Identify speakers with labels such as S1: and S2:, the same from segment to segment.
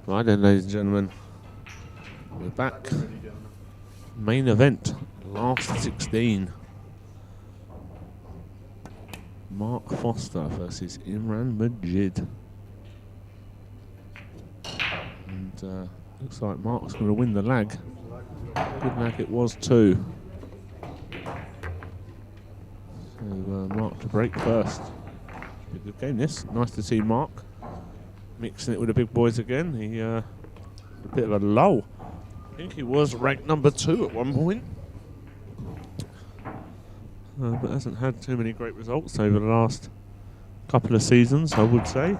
S1: Right then, ladies and gentlemen, we're back. Main event, last 16. Mark Foster versus Imran Majid. And looks like Mark's going to win the lag. Good lag it was too. So Mark to break first. A good game this. Nice to see Mark mixing it with the big boys again. He a bit of a lull. I think he was ranked number 2 at one point. But hasn't had too many great results over the last couple of seasons, I would say.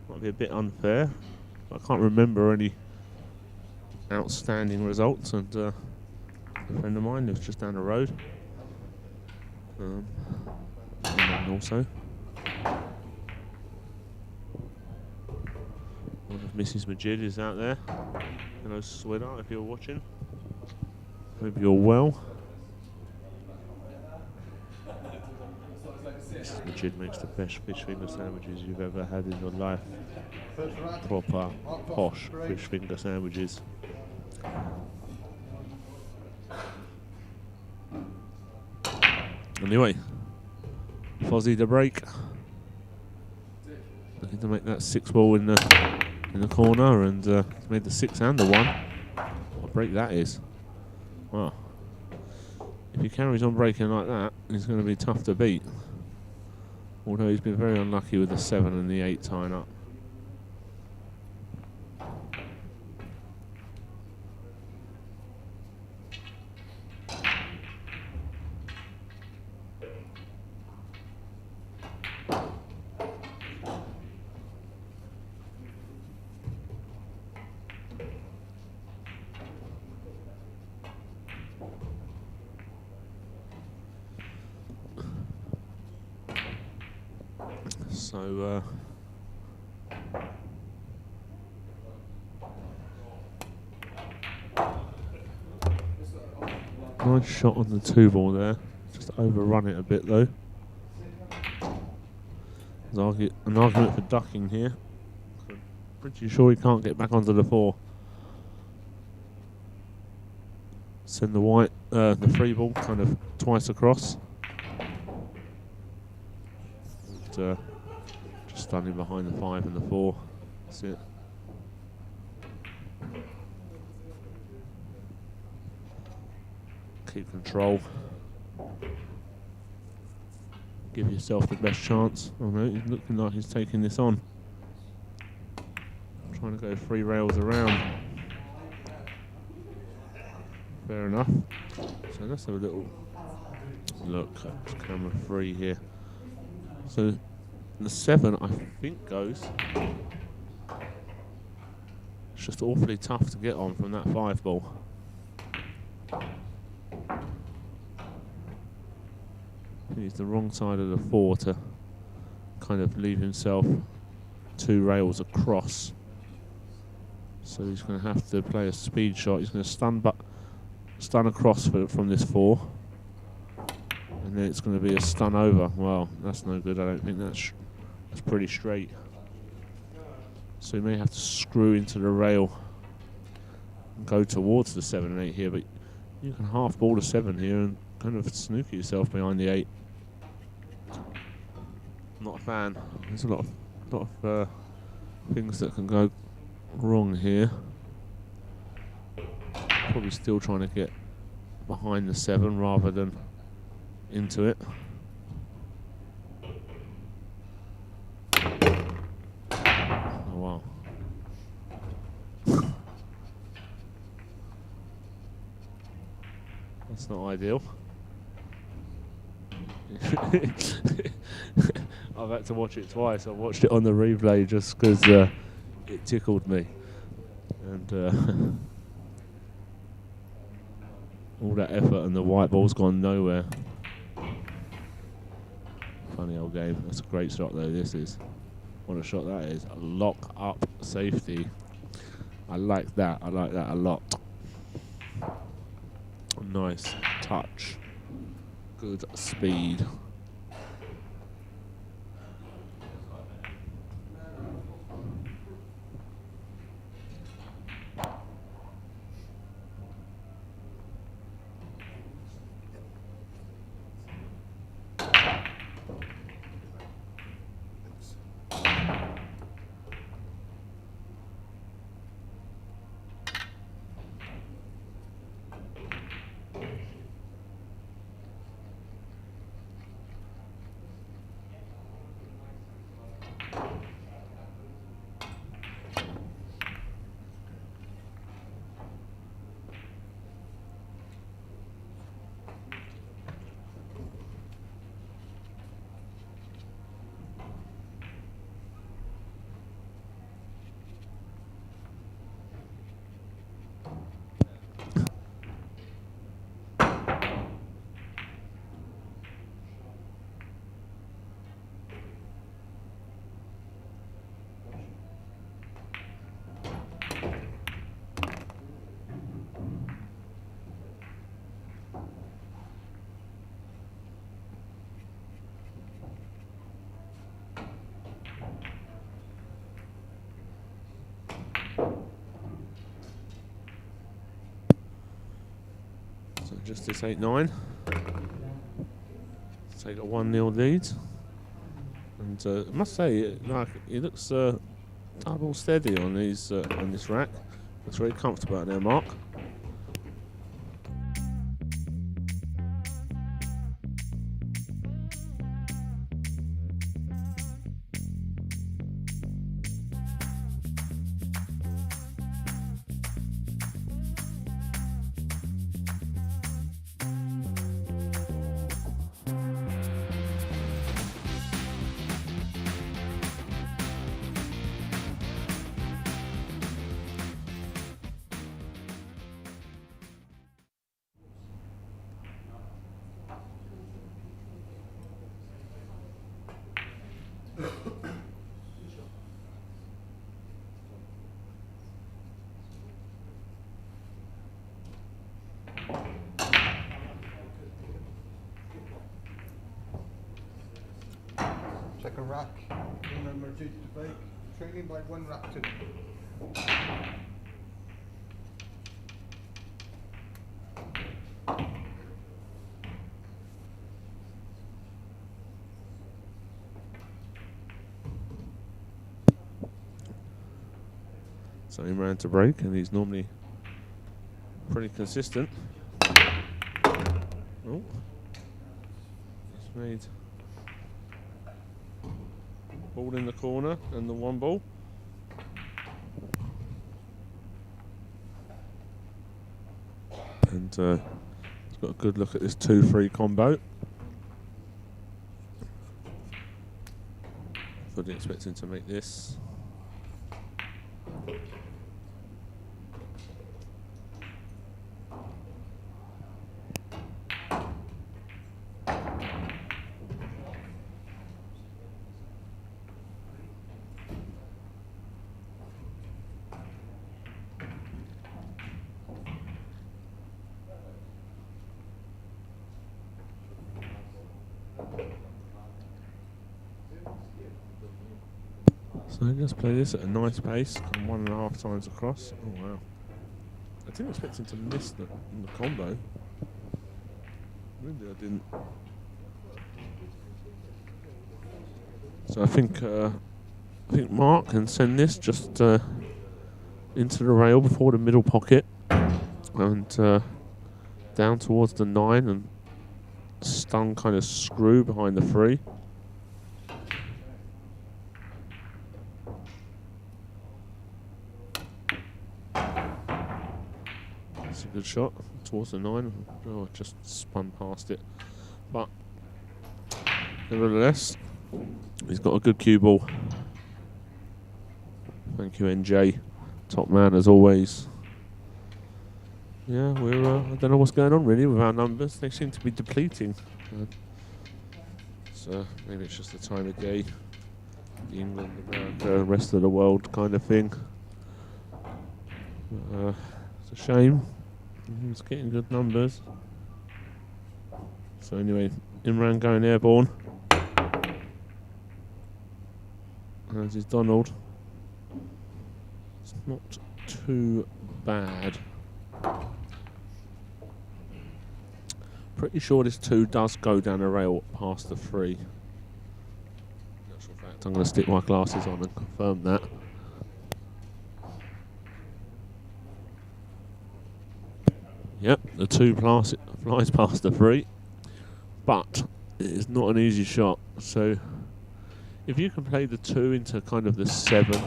S1: Might be a bit unfair. I can't remember any outstanding results, and a friend of mine lives just down the road. And also one of Mrs. Majid is out there. Hello, sweetheart, if you're watching. Hope you're well. Mrs. Majid makes the best fish finger sandwiches you've ever had in your life. Proper, posh fish finger sandwiches. Anyway, Fozzie to break. Looking to make that 6 ball in the corner, and made the 6 and the 1. What a break that is. Wow. If he carries on breaking like that, he's going to be tough to beat. Although he's been very unlucky with the 7 and the 8 tying up. So, nice shot on the 2 ball there. Just overrun it a bit though. There's an argument for ducking here. Pretty sure he can't get back onto the 4. Send the white, the 3 ball kind of twice across. And, just standing behind the 5 and the 4. That's it. Keep control. Give yourself the best chance. Oh no, he's looking like he's taking this on. Trying to go 3 rails around. Fair enough. So let's have a little look at camera 3 here. So the 7, I think, goes. It's just awfully tough to get on from that 5 ball. He's the wrong side of the 4 to kind of leave himself 2 rails across. So he's going to have to play a speed shot. He's going to stun across from this 4. And then it's going to be a stun over. Well, that's no good. I don't think that's pretty straight. So he may have to screw into the rail and go towards the 7 and 8 here. But you can half ball the 7 here and kind of snooker yourself behind the 8. Not a fan. There's a lot of things that can go wrong here. Probably still trying to get behind the 7 rather than into it. Oh wow. That's not ideal. I've had to watch it twice. I watched it on the replay just because it tickled me. And all that effort and the white ball's gone nowhere. Funny old game. That's a great shot though, this is. What a shot that is. A lock up safety. I like that. I like that a lot. Nice touch. Good speed. Just this 8-9. Take a 1-0 lead. And I must say, like, he looks double steady on these on this rack. Looks very comfortable out there, Mark.
S2: Check a rack. Remember Majid to bake. Training by 1 rack to.
S1: So Imran to break, and he's normally pretty consistent. Oh, he's made ball in the corner and the 1 ball. And he's got a good look at this 2-3 combo. Fully expecting to make this. So let's play this at a nice pace, 1.5 times across. Oh wow. I didn't expect him to miss the combo. Really, I didn't. So I think Mark can send this just into the rail before the middle pocket and down towards the 9 and stun kind of screw behind the 3. That's a good shot towards the 9. Oh, just spun past it. But nevertheless, he's got a good cue ball. Thank you, NJ. Top man as always. Yeah, we're I don't know what's going on really with our numbers. They seem to be depleting. So maybe it's just the time of day. The England, America, the rest of the world kind of thing. It's a shame. He's getting good numbers. So anyway, Imran going airborne. As is Donald. It's not too bad. Pretty sure this 2 does go down the rail past the 3. In actual fact, I'm going to stick my glasses on and confirm that. Yep, the 2 flies past the 3, but it is not an easy shot. So if you can play the 2 into kind of the 7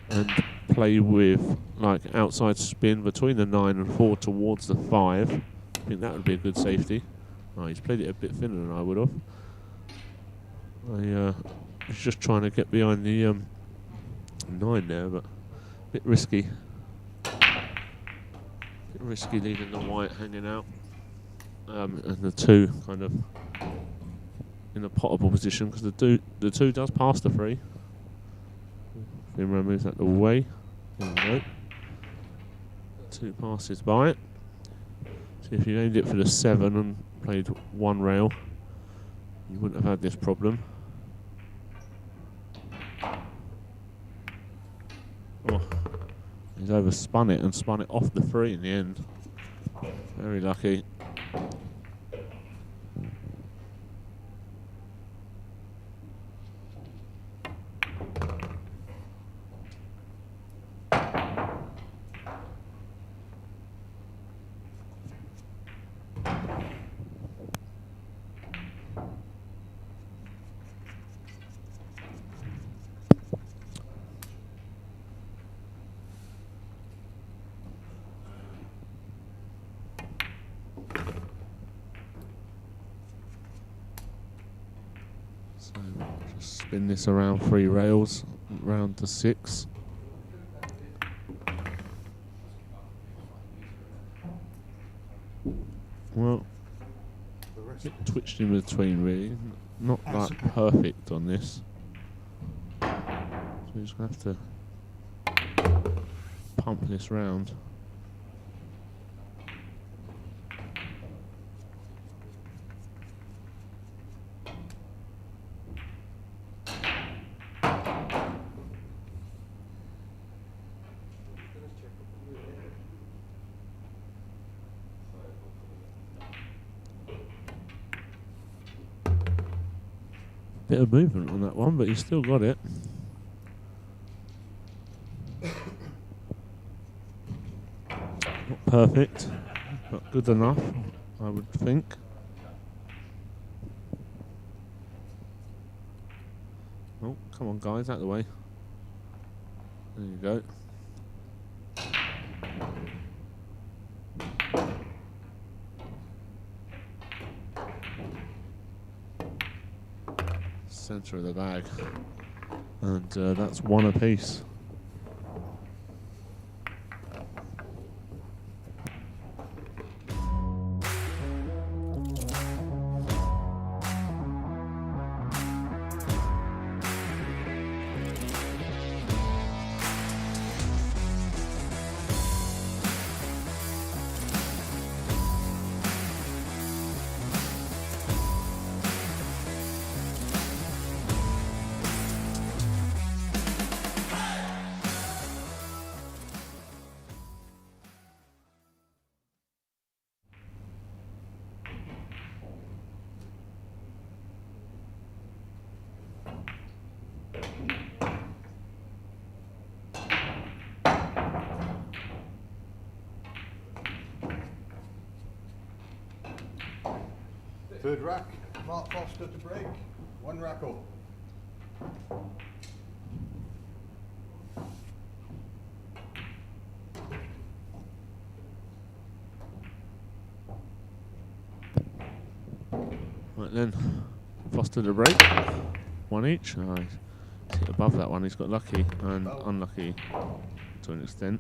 S1: and play with like outside spin between the 9 and 4 towards the 5, I think that would be a good safety. Oh, he's played it a bit thinner than I would have. I was just trying to get behind the 9 there, but a bit risky. Risky leaving the white hanging out, and the 2 kind of in a potable position because the 2 does pass the 3. Imran moves that away. There we go. 2 passes by it. So if you aimed it for the 7 and played 1 rail, you wouldn't have had this problem. Oh. He's overspun it and spun it off the 3 in the end. Very lucky. So just spin this around 3 rails, round to 6. Well, a bit twitched in between really, not like perfect on this. So you just have to pump this round. Bit of movement on that one, but you still got it. Not perfect, but good enough, I would think. Oh, come on guys, out of the way. There you go. centre of the bag. And that's one apiece.
S2: Third rack, Mark Foster to break. One rack up.
S1: Right then, Foster to break. One each. Oh, he's hit above that one. He's got lucky and unlucky to an extent.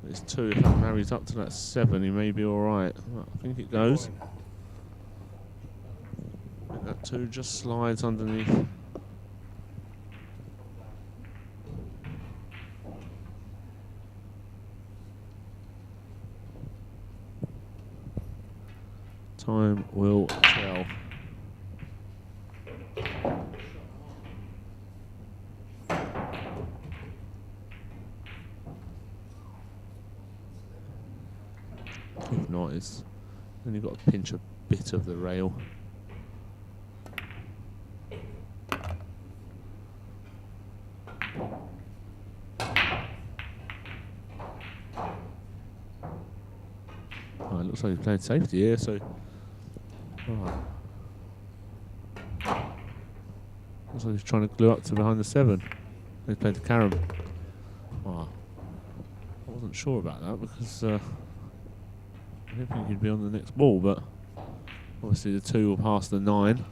S1: It's 2. If that marries up to that 7, he may be alright. I think it goes. That 2 just slides underneath. Time will tell. If not, it's only got to pinch a bit of the rail. Oh, it looks like he's playing safety here, so. Oh. Looks like he's trying to glue up to behind the 7. He's played the carom. Oh. I wasn't sure about that because I didn't think he'd be on the next ball, but obviously the 2 will pass the 9.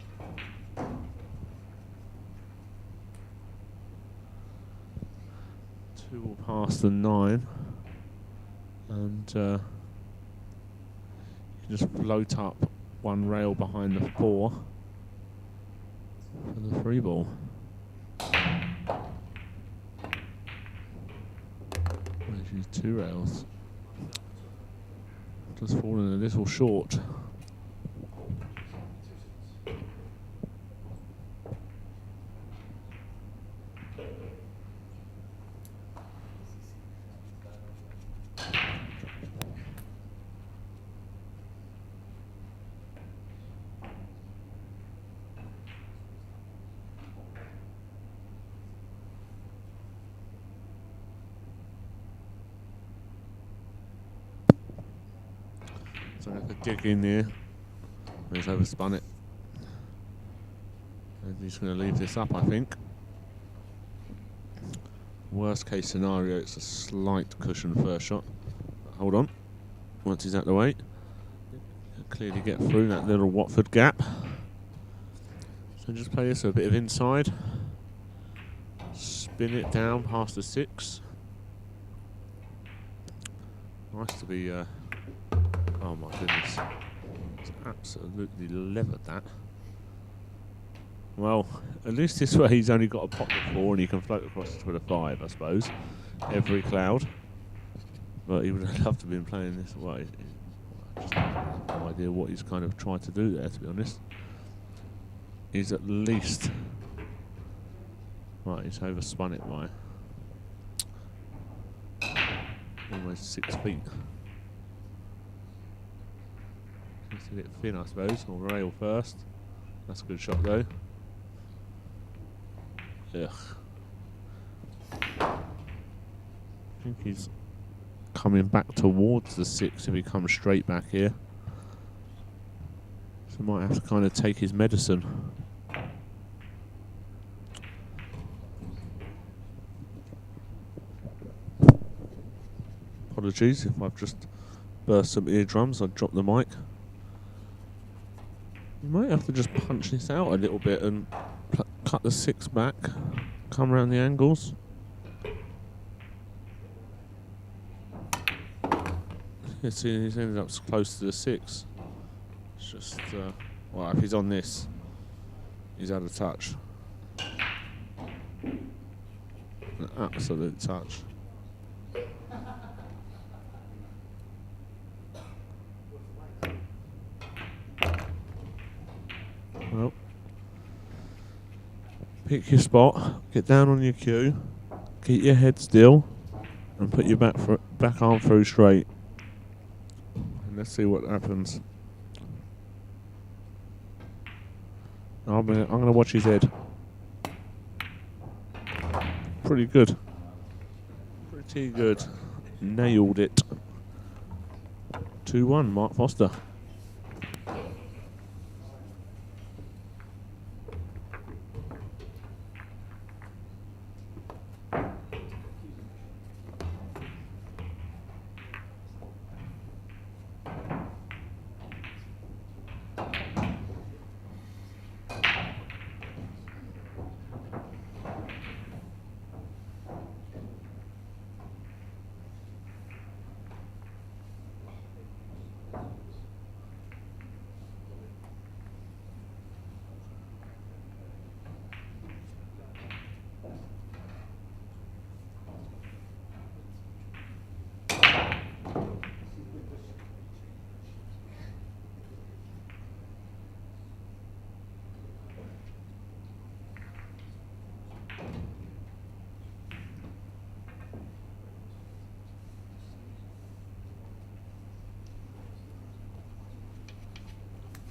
S1: Will pass the 9, and you can just float up one rail behind the 4 for the 3 ball. Let's use 2 rails. Just falling a little short. So I have to dig in there. He's overspun it. And he's going to leave this up, I think. Worst case scenario, it's a slight cushion first shot. Hold on. Once he's out of the way, he'll clearly get through that little Watford gap. So just play this a bit of inside. Spin it down past the 6. Nice to be. Oh my goodness. It's absolutely levered that. Well, at least this way he's only got a pocket 4 and he can float across it with a 5, I suppose. Every cloud. But he would have loved to have been playing this way. I just have no idea what he's kind of tried to do there, to be honest. He's at least. Right, he's overspun it by almost 6 feet. Just a bit thin, I suppose. Or rail first. That's a good shot, though. Ugh. I think he's coming back towards the 6 if he comes straight back here. So might have to kind of take his medicine. Apologies if I've just burst some eardrums. I'd drop the mic. You might have to just punch this out a little bit and cut the 6 back, come around the angles. You see, he's ended up close to the 6. It's just, well, if he's on this, he's out of touch. An absolute touch. Well, pick your spot, get down on your cue, keep your head still, and put your back arm through straight. And let's see what happens. I'm going to watch his head. Pretty good. Pretty good. Nailed it. 2-1, Mark Foster.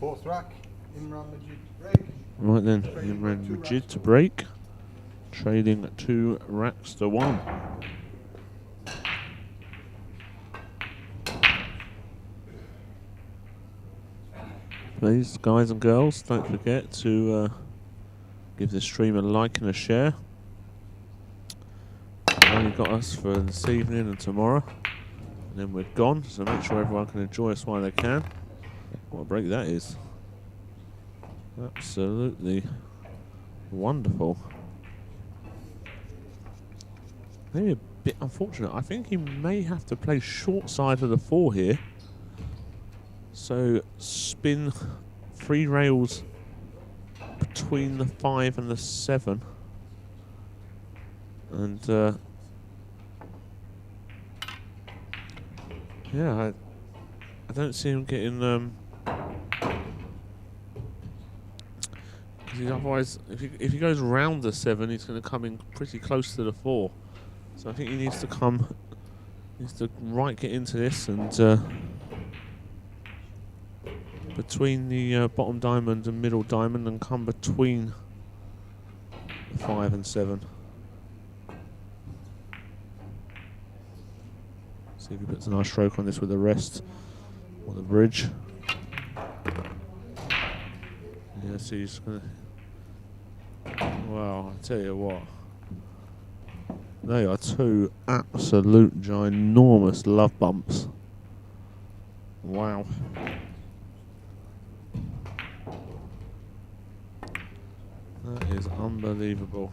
S2: Fourth rack, Imran Majid to break.
S1: Right then, Imran Majid to break. Trading 2 racks to 1. Please, guys and girls, don't forget to give this stream a like and a share. We've only got us for this evening and tomorrow, and then we're gone, so make sure everyone can enjoy us while they can. What a break that is. Absolutely wonderful. Maybe a bit unfortunate. I think he may have to play short side of the 4 here. So spin 3 rails between the 5 and the 7. And yeah, I don't see him getting otherwise, if he goes round the 7, he's going to come in pretty close to the 4. So I think he needs to get into this and between the bottom diamond and middle diamond and come between the 5 and 7. See if he puts a nice stroke on this with the rest or the bridge. Yeah, so he's going to... Well, I tell you what. They are 2 absolute ginormous love bumps. Wow. That is unbelievable.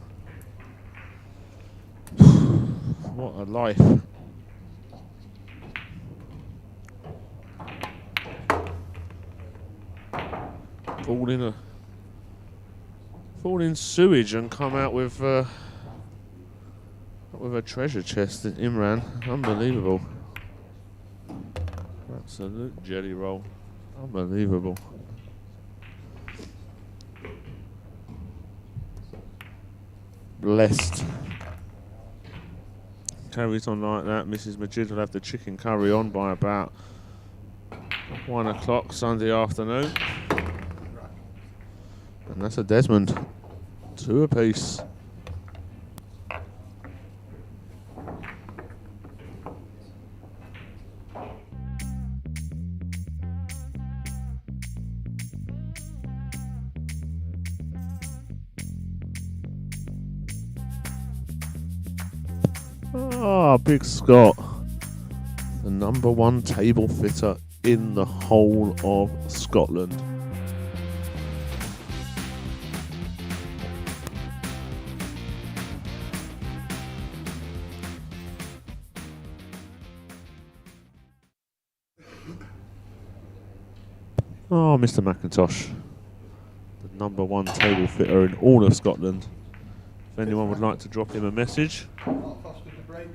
S1: What a life. Fall in sewage and come out with a treasure chest in Imran. Unbelievable. Absolute jelly roll. Unbelievable. Blessed. Carries on like that. Mrs. Majid will have the chicken curry on by about 1 o'clock Sunday afternoon. And that's a Desmond. 2 apiece. Ah, Big Scott. The #1 table fitter in the whole of Scotland. Oh, Mr. McIntosh, the #1 table fitter in all of Scotland. If anyone would like to drop him a message,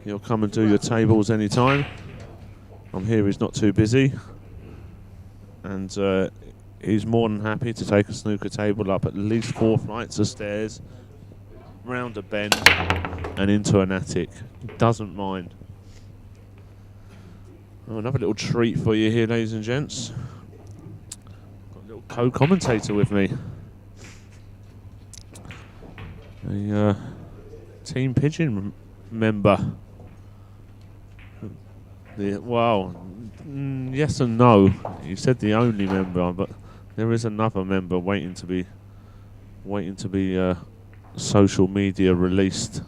S1: he'll come and do your tables anytime. I'm here, he's not too busy. And he's more than happy to take a snooker table up at least 4 flights of stairs, round a bend, and into an attic. He doesn't mind. Oh, another little treat for you here, ladies and gents. Got a little co-commentator with me. A Team Pigeon member. Yes and no. You said the only member, but there is another member waiting to be social media released.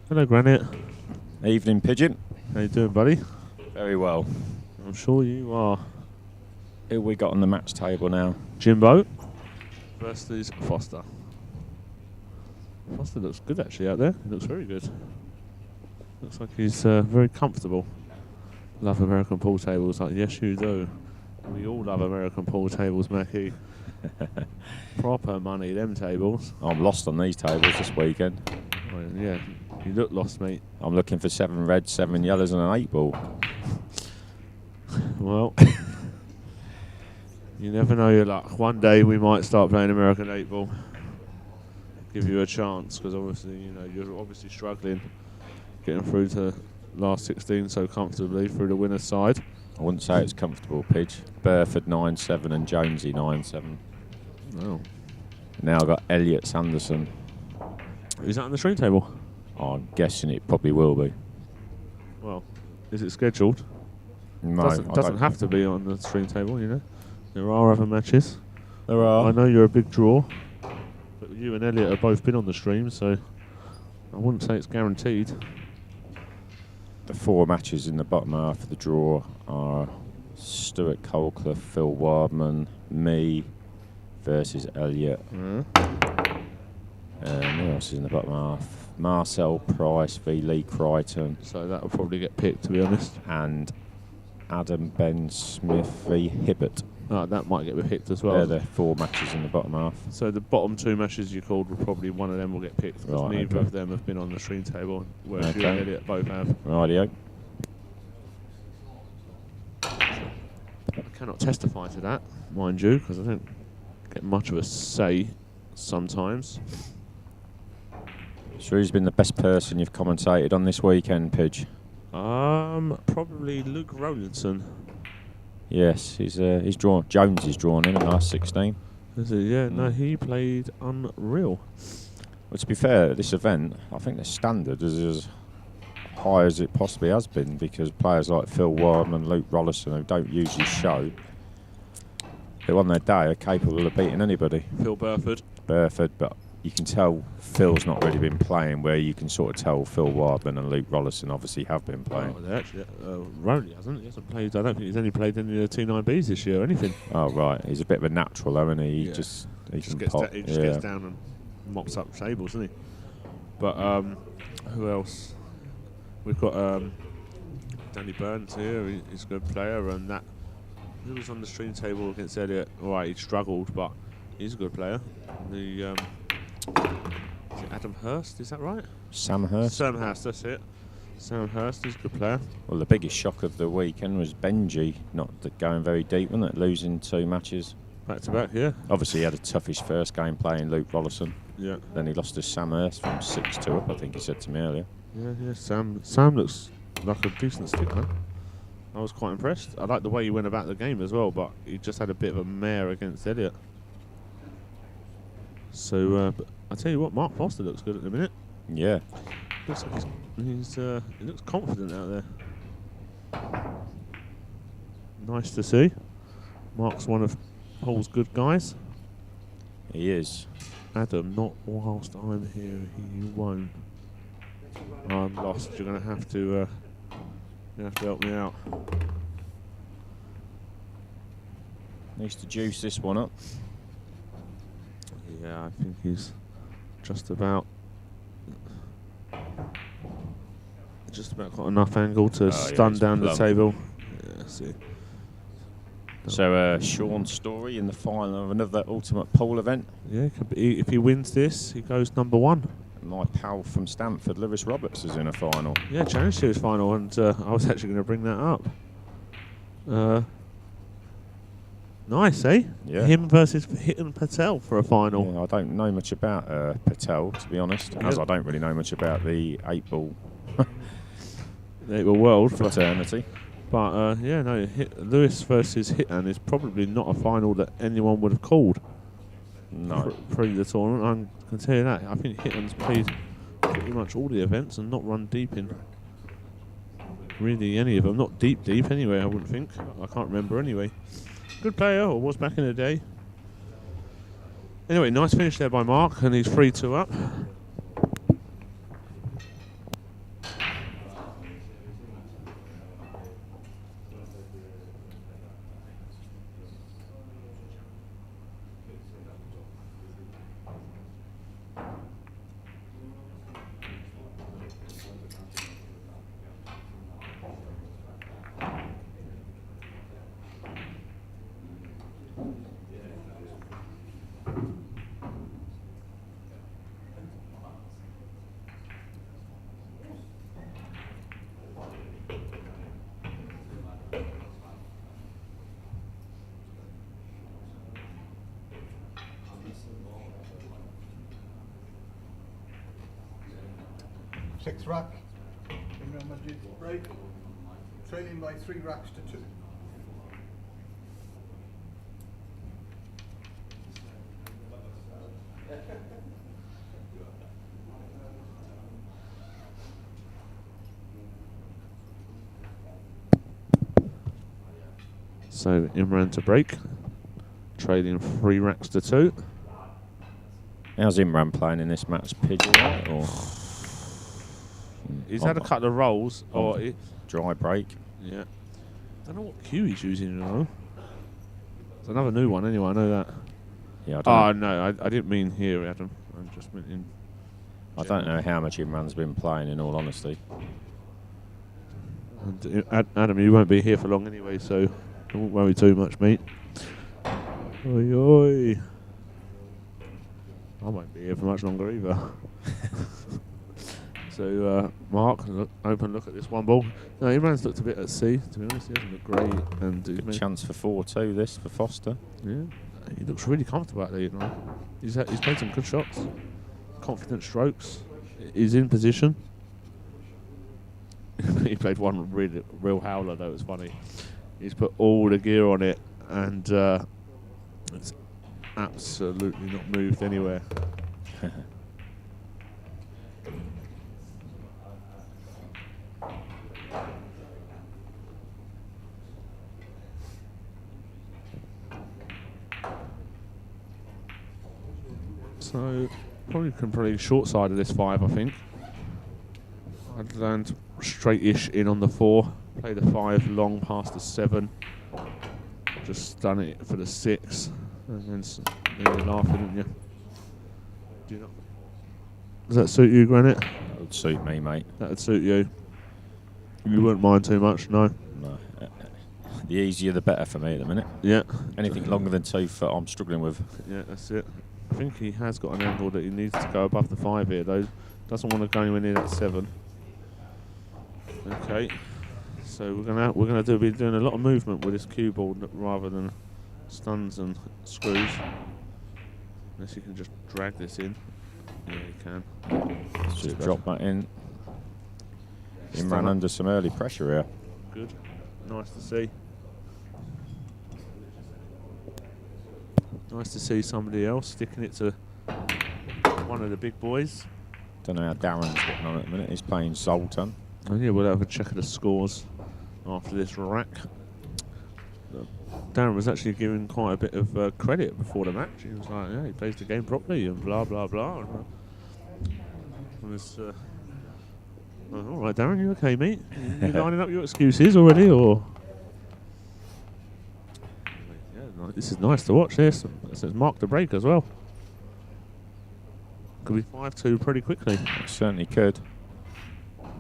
S1: Hello, Granite.
S3: Evening, Pigeon.
S1: How you doing, buddy?
S3: Very well.
S1: I'm sure you are.
S3: Who we got on the match table now?
S1: Jimbo versus Foster. Foster looks good actually out there. He looks very good. Looks like he's very comfortable. Love American pool tables. Like, yes, you do. We all love American pool tables, Mackie. Proper money, them tables.
S3: I'm lost on these tables this weekend.
S1: Well, yeah, you look lost, mate.
S3: I'm looking for 7 reds, 7 yellows, and an 8 ball.
S1: Well, you never know your luck. One day we might start playing American 8 ball. Give you a chance, because obviously, you know, you're obviously struggling getting through to last 16 so comfortably through the winner's side.
S3: I wouldn't say it's comfortable, Pidge. Burford 9-7 and Jonesy 9-7.
S1: Oh.
S3: Now I've got Elliot Sanderson.
S1: Is that on the stream table?
S3: I'm guessing it probably will be.
S1: Well, is it scheduled?
S3: No,
S1: doesn't have to be on the stream table, you know. There are other matches.
S3: There are.
S1: I know you're a big draw, but you and Elliot have both been on the stream, so I wouldn't say it's guaranteed.
S3: The 4 matches in the bottom half of the draw are Stuart Colclough, Phil Wardman, me versus Elliot. Who else is in the bottom half? Marcel Price v Lee Crichton.
S1: So that will probably get picked, to be honest.
S3: And Adam Ben Smith v Hibbert.
S1: Oh, that might get picked as well.
S3: They're the 4 matches in the bottom half.
S1: So the bottom 2 matches you called will probably one of them will get picked, because
S3: Right,
S1: neither
S3: okay.
S1: of them have been on the stream table, whereas you
S3: Okay.
S1: and Elliot both have.
S3: Rightio.
S1: I cannot testify to that, mind you, because I don't get much of a say sometimes.
S3: So who's been the best person you've commentated on this weekend, Pidge?
S1: Probably Luke Rowlinson.
S3: Yes, he's drawn. Jones is drawn in at last 16.
S1: Is it? Yeah, no, he played unreal.
S3: Well, to be fair, at this event, I think the standard is as high as it possibly has been, because players like Phil Wardman and Luke Rollison, who don't usually show, who on their day are capable of beating anybody.
S1: Phil Burford.
S3: But you can tell Phil's not really been playing, where you can sort of tell Phil Wardman and Luke Rollison obviously have been playing.
S1: Oh, they actually, Rowley hasn't. He hasn't played. I don't think he's only played any of the T9Bs this year or anything.
S3: Oh, right. He's a bit of a natural, though, isn't he?
S1: Yeah.
S3: He
S1: Just
S3: can pop.
S1: he just gets down and mops up tables, doesn't he? But who else? We've got Danny Burns here. He's a good player, and that. Who was on the stream table against Elliot? All right, he struggled, but he's a good player. The is it Adam Hurst? Is that right?
S3: Sam Hurst.
S1: Sam Hurst, that's it. Sam Hurst is a good player.
S3: Well, the biggest shock of the weekend was Benji not going very deep, wasn't it? Losing 2 matches.
S1: Back to back, yeah.
S3: Obviously, he had a toughish first game playing Luke Rollison.
S1: Yeah.
S3: Then he lost to Sam Hurst from 6-2 up, I think he said to me earlier.
S1: Yeah. Sam looks like a decent sticker. I was quite impressed. I like the way he went about the game as well, but he just had a bit of a mare against Elliot. So, but I tell you what, Mark Foster looks good at the minute.
S3: Yeah.
S1: Looks like he looks confident out there. Nice to see. Mark's one of Paul's good guys.
S3: He is.
S1: Adam, not whilst I'm here, you won't. I'm lost. You're gonna have to help me out.
S3: Needs to juice this one up.
S1: Yeah, I think he's just about got enough angle to stun
S3: he's
S1: down the
S3: plumb.
S1: table. Yeah, see.
S3: So Sean's story in the final of another Ultimate Pool event.
S1: Yeah, could be, if he wins this, he goes #1.
S3: My pal from Stamford, Lewis Roberts, is in a final.
S1: Yeah, Challenge Series final, and I was actually going to bring that up. Nice, eh?
S3: Yeah.
S1: Him versus Hitan Patel for a final.
S3: Yeah, I don't know much about Patel, to be honest, as I don't really know much about the 8-ball
S1: They were world
S3: fraternity.
S1: But yeah, no, Lewis versus Hitan is probably not a final that anyone would have called.
S3: No.
S1: Pre the tournament, I can tell you that. I think Hitan's played pretty much all the events and not run deep in really any of them. Not deep anyway, I wouldn't think. I can't remember anyway. Good player, or was back in the day. Anyway, nice finish there by Mark, and he's 3-2 up.
S2: Sixth rack. Imran Majid break. Trailing by 3 racks to 2.
S1: So Imran to break, trading 3 racks to 2.
S3: How's Imran playing in this match? Pidge, right, or
S1: He's had a couple of rolls, or
S3: dry break?
S1: yeah. I don't know what cue he's using though. It's another new one anyway. I know that.
S3: Yeah,
S1: Oh no, I didn't mean here, Adam. I just meant in.
S3: I don't know how much Imran's been playing, in all honesty.
S1: And Adam, you won't be here for long anyway, so don't worry too much, mate. Oi, oi. I won't be here for much longer either. So, Mark, open look at this one ball. No, Imran's looked a bit at sea, to be honest. He doesn't look great. And
S3: Good chance for 4-2 this for Foster.
S1: Yeah, he looks really comfortable out there, you know. He's played some good shots. Confident strokes. He's in position. He played one real howler, though. It's funny. He's put all the gear on it, and it's absolutely not moved anywhere. So probably can play short side of this 5, I think. I'd land straight-ish in on the 4, play the 5 long past the 7, just stun it for the 6, and then you're laughing, aren't you? Do you not? Does that suit you, Granite?
S3: That would suit me, mate.
S1: That would suit you. You wouldn't mind too much, no?
S3: No. The easier the better for me at the minute.
S1: Yeah.
S3: Anything longer than 2 foot I'm struggling with.
S1: Yeah, that's it. I think he has got an angle that he needs to go above the 5 here, though. Doesn't want to go anywhere near that 7. Okay, so we're gonna be doing a lot of movement with this cue ball rather than stuns and screws. Unless you can just drag this in. Yeah, you can.
S3: Just drop that in. Imran under some early pressure here.
S1: Good, nice to see. Nice to see somebody else sticking it to one of the big boys.
S3: Don't know how Darren's getting on at the minute. He's playing Zoltan.
S1: Oh yeah, we'll have a check of the scores after this rack. Darren was actually given quite a bit of credit before the match. He was like, yeah, he plays the game properly and blah, blah, blah. And it's, all right, Darren, you okay, mate? You lining up your excuses already, or...? Yeah, this is nice to watch, this. It says mark the break as well. Could be 5-2 pretty quickly.
S3: It certainly could.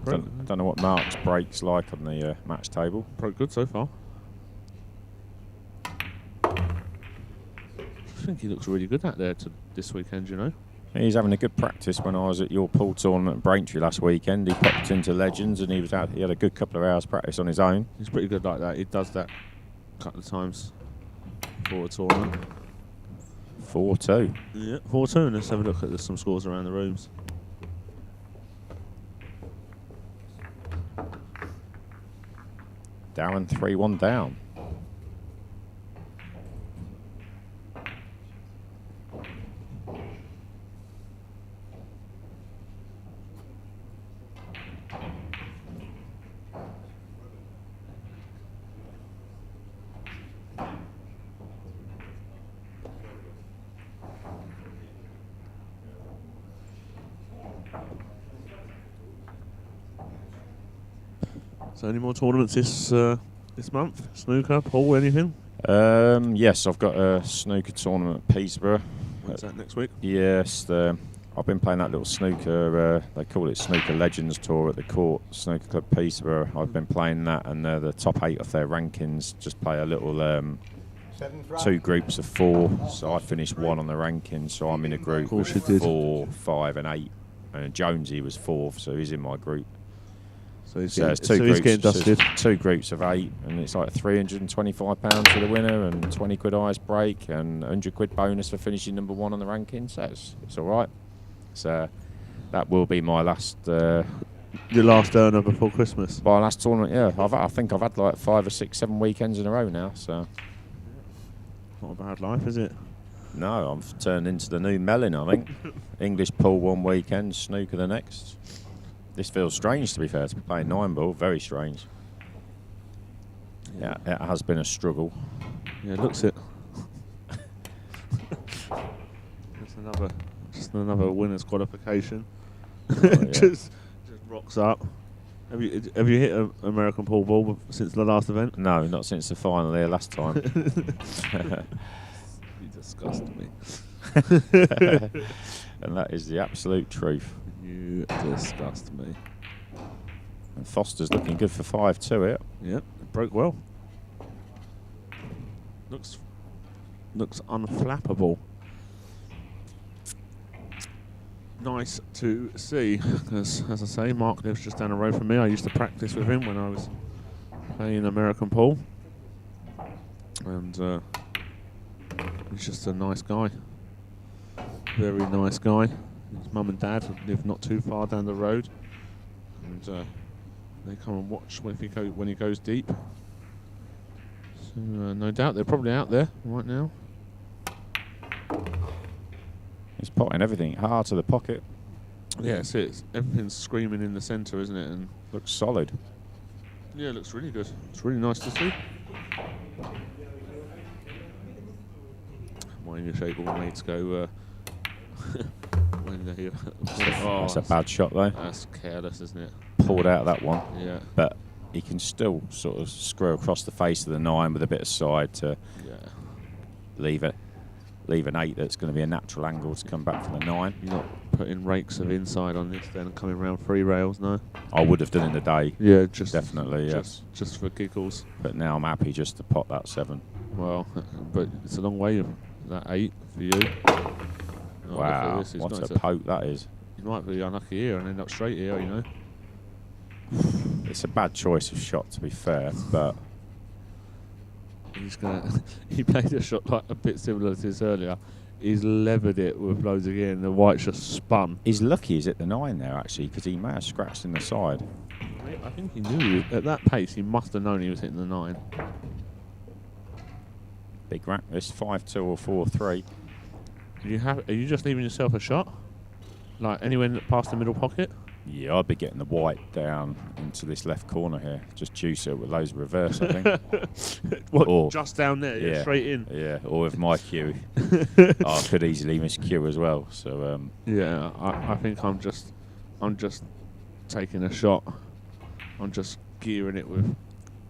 S3: I don't know what Mark's break's like on the match table.
S1: Pretty good so far. think he looks really good out there this weekend, you know.
S3: He's having a good practice. When I was at your pool tournament at Braintree last weekend, he popped into Legends and he had a good couple of hours practice on his own.
S1: He's pretty good like that. He does that a couple of times for a tournament.
S3: 4-2.
S1: Yeah, 4-2. Let's have a look at some scores around the rooms.
S3: Darren 3-1 down.
S1: So any more tournaments this month? Snooker, pool, anything?
S3: Yes, I've got a snooker tournament at Peterborough.
S1: When's that, next week?
S3: Yes, I've been playing that little snooker, they call it Snooker Legends Tour at the Court Snooker Club Peterborough. I've been playing that, and the top 8 of their rankings just play a little 2 groups of 4. So I finished 1 on the rankings, so I'm in a group
S1: course
S3: with
S1: you did.
S3: 4, 5 and 8. And Jonesy was 4th, so he's in my group.
S1: So he's
S3: So
S1: getting, getting dusted.
S3: 2 groups of 8, and it's like £325 for the winner, and 20 quid ice break, and 100 quid bonus for finishing number 1 on the rankings. So it's all right. So that will be my last.
S1: Your last earner before Christmas.
S3: My last tournament, yeah. I think I've had like 5 or 6, 7 weekends in a row now. So
S1: Not a bad life, is it?
S3: no, I've turned into the new Mellin. I think English pool one weekend, snooker the next. This feels strange, to be fair, to be playing 9-ball. Very strange. Yeah, it has been a struggle.
S1: Yeah, it looks it. Just another winner's qualification.
S3: Oh, yeah.
S1: just rocks up. Have you hit an American pool ball since the last event?
S3: No, not since the final here last time.
S1: You disgust me.
S3: And that is the absolute truth.
S1: You disgust me.
S3: And Foster's looking good for 5-2 here.
S1: Yep, it broke well. Looks unflappable. Nice to see, because as I say, Mark lives just down the road from me. I used to practice with him when I was playing American pool, and he's just a nice guy. Very nice guy. His mum and dad live not too far down the road, and they come and watch when he goes deep. So no doubt they're probably out there right now.
S3: He's potting everything hard to the pocket.
S1: Yeah, everything's screaming in the centre, isn't it? And
S3: Looks solid.
S1: yeah, it looks really good. It's really nice to see. My English 8-ball mates go when they
S3: That's a bad shot though.
S1: That's careless, isn't it?
S3: Pulled out that one.
S1: Yeah.
S3: But he can still sort of screw across the face of the 9 with a bit of side to leave an 8 that's going to be a natural angle to come back from the 9.
S1: You're not putting rakes of inside on this then, coming around 3 rails, no?
S3: I would have done in the day.
S1: Yeah, just
S3: Definitely, yes.
S1: Just for giggles.
S3: But now I'm happy just to pot that 7.
S1: Well, but it's a long way of that 8 for you. Oh,
S3: Wow,
S1: this is
S3: what
S1: nice.
S3: a poke that is.
S1: You might be unlucky here and end up straight here, you know.
S3: It's a bad choice of shot, to be fair, but
S1: He played a shot like a bit similar to this earlier. He's levered it with loads of gear and the white's just spun.
S3: he's lucky he's at the 9 there, actually, because he may have scratched in the side.
S1: I think he knew at that pace. He must have known he was hitting the 9.
S3: Big rack, this 5-2 or 4-3.
S1: Are you just leaving yourself a shot? Like anywhere past the middle pocket?
S3: Yeah, I'd be getting the white down into this left corner here. Just juice it with loads of reverse, I think.
S1: What?
S3: Or-
S1: Just down there, yeah, straight in.
S3: Yeah, or with my cue. I could easily miss cue as well. So
S1: Yeah, I think I'm just taking a shot. I'm just gearing it with,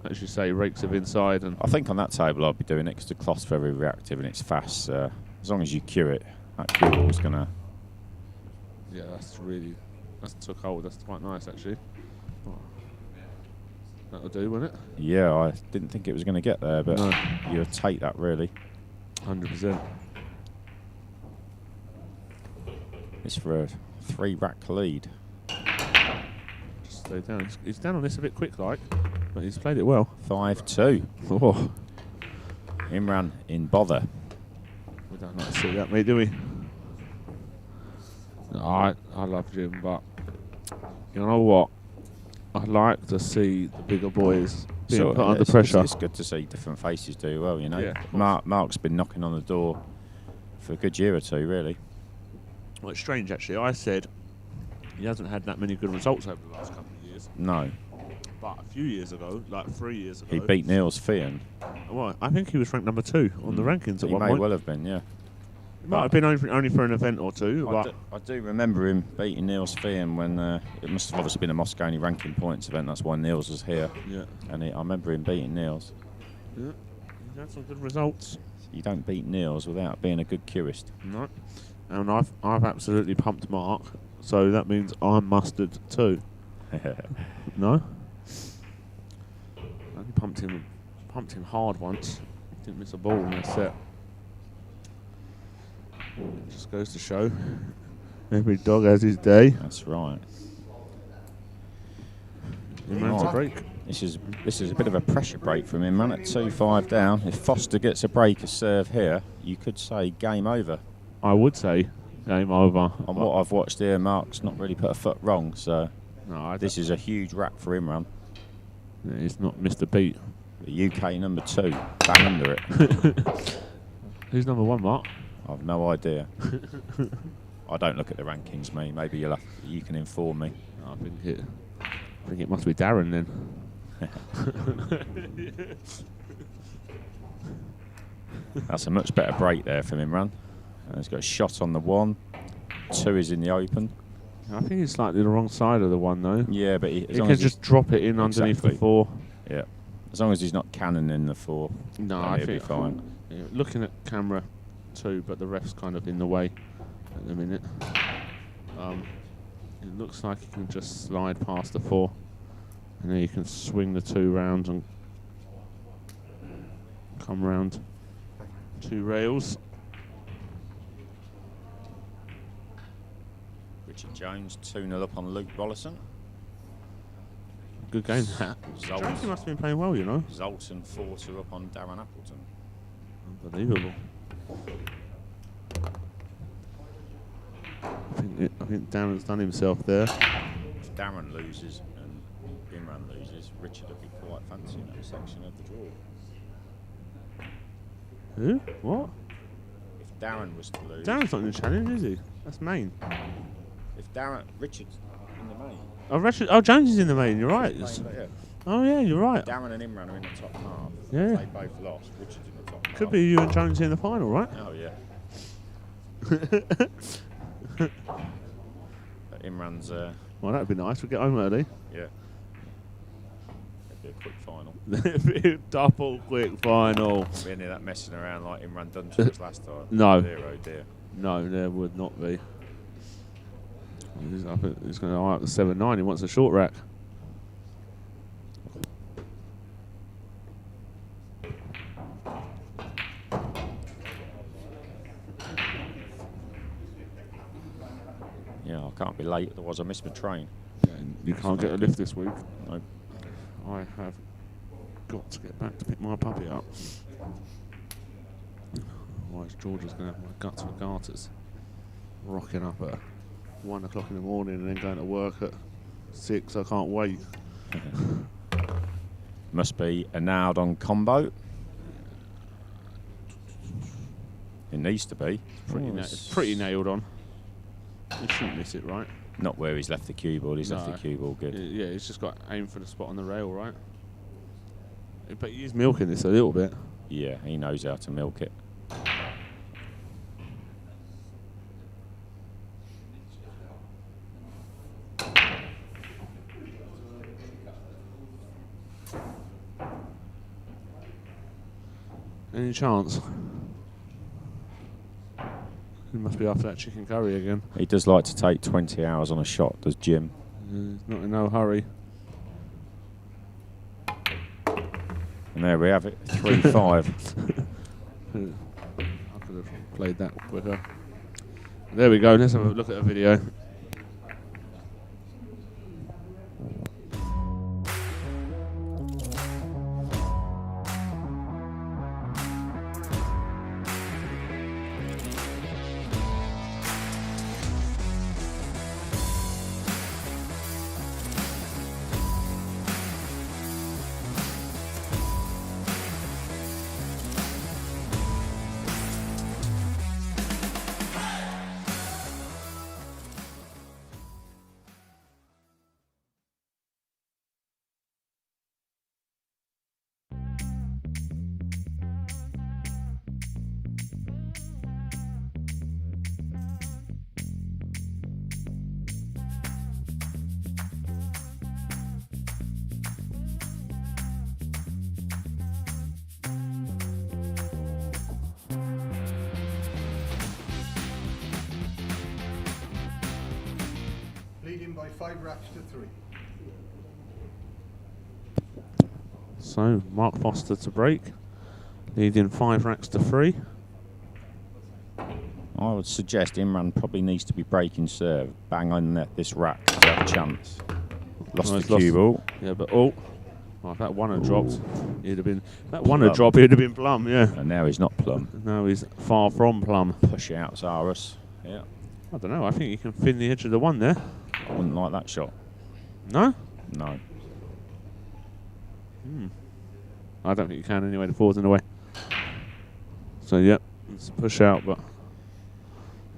S1: as you say, rakes of inside and.
S3: I think on that table I'd be doing next to cloth's very reactive and it's fast. As long as you cue it, that cue ball's gonna.
S1: Yeah, that's took hold. That's quite nice actually. Oh. That'll do, won't it?
S3: Yeah, I didn't think it was going to get there, but
S1: No.
S3: you'll take that really.
S1: 100%.
S3: It's for a 3-rack lead.
S1: Just stay down. He's down on this a bit quick, like, but he's played it well.
S3: 5-2.
S1: Oh,
S3: Imran in bother.
S1: we don't like to see that, mate, do we? I love Jim, but you know what? I like to see the bigger boys being put under pressure.
S3: It's good to see different faces do well, you know.
S1: Yeah,
S3: Mark's been knocking on the door for a good year or two, really.
S1: Well, it's strange, actually. I said he hasn't had that many good results over the last couple of years.
S3: No.
S1: But a few years ago, like 3 years ago,
S3: He beat Niels Fian.
S1: Well, I think he was ranked number 2 on the rankings at
S3: He
S1: one
S3: may
S1: point.
S3: well have been, yeah.
S1: It might have been only for an event or two. But
S3: I do remember him beating Niels Fian when it must have obviously been a Moscone ranking points event. That's why Niels was here.
S1: yeah,
S3: And I remember him beating Niels.
S1: yeah, he's had some good results.
S3: You don't beat Niels without being a good curist.
S1: No, and I've absolutely pumped Mark, so that means I'm mustard too. No, I only pumped him hard once. Didn't miss a ball in that set. Just goes to show, every dog has his day.
S3: That's right.
S1: Imran's a
S3: Right.
S1: break.
S3: This is a bit of a pressure break from Imran at 2-5 down. If Foster gets a break, a serve here, you could say game over.
S1: I would say game over.
S3: On what I've watched here, Mark's not really put a foot wrong, so
S1: No,
S3: this is a huge rack for Imran.
S1: He's not missed a beat.
S3: The UK number 2, bang under it.
S1: Who's number 1, Mark?
S3: I've no idea. I don't look at the rankings, mate. Maybe you can inform me.
S1: No, I think it must be Darren then.
S3: That's a much better break there from Imran. He's got a shot on the 1. 2 is in the open.
S1: I think he's slightly the wrong side of the 1 though.
S3: Yeah, but
S1: He can just drop it in underneath the
S3: Exactly.
S1: 4.
S3: Yeah, as long as he's not cannoning the 4.
S1: No,
S3: then
S1: I
S3: he'll
S1: think
S3: be fine.
S1: Yeah, looking at camera too, but the ref's kind of in the way at the minute. It looks like he can just slide past the 4, and then you can swing the 2 rounds and come round 2 rails.
S3: Richard Jones 2-0 up on Luke Rollison.
S1: Good game that. Jonesy must have been playing well, you know.
S3: Zoltan 4-2 up on Darren Appleton.
S1: Unbelievable. I think Darren's done himself there.
S3: If Darren loses and Imran loses, Richard will be quite fancy in that section of the draw.
S1: Who? What?
S3: If Darren was to lose,
S1: Darren's not in the challenge, is he? That's main.
S3: if Richard's in the main.
S1: Oh, Jones is in the main. You're right.
S3: Yeah.
S1: Oh yeah, you're right.
S3: Darren and Imran are in the top half.
S1: Yeah.
S3: They both lost. Richard's in the top half.
S1: Could be you and Jones in the final, right?
S3: Oh yeah. But Imran's
S1: Well, that'd be nice. We'll get home early.
S3: yeah. It'd be a quick final.
S1: Double quick final.
S3: Be any of that messing around like Imran done to us last time.
S1: No.
S3: Dear, oh dear.
S1: No, there would not be. I think he's going to eye up the 7-9. He wants a short rack.
S3: Yeah, I can't be late, otherwise I miss my train.
S1: And you can't get a lift this week.
S3: No.
S1: I have got to get back to pick my puppy up. Otherwise, Georgia's going to have my guts for garters. Rocking up at 1 o'clock in the morning and then going to work at 6. I can't wait.
S3: Must be a nailed on combo. It needs to be.
S1: It's pretty nailed on. You shouldn't miss it, right?
S3: Not where he's left the cue ball. He's left
S1: No.
S3: the cue ball good.
S1: Yeah, he's just got aim for the spot on the rail, right? But he is milking this a little bit.
S3: Yeah, he knows how to milk it.
S1: Any chance? He must be after that chicken curry again.
S3: He does like to take 20 hours on a shot, does Jim.
S1: He's not in no hurry.
S3: And there we have it, 3-5.
S1: I could have played that quicker. There we go. Let's have a look at the video.
S2: Leading by 5 racks to 3.
S1: So Mark Foster to break, leading 5 racks to 3.
S3: I would suggest Imran probably needs to be breaking serve. Bang on this rack to have a chance. Lost
S1: Oh,
S3: the
S1: he's
S3: cue ball.
S1: Yeah, but well, if that one had dropped, he'd have been. That one had dropped, he'd have been plumb. Yeah.
S3: And now he's not plumb.
S1: No, he's far from plumb.
S3: Push outs are us. Yeah.
S1: I don't know. I think you can thin the edge of the one there.
S3: I wouldn't like that shot.
S1: No.
S3: No.
S1: I don't think you can anyway. The four's in the way. So yep, it's a push out, but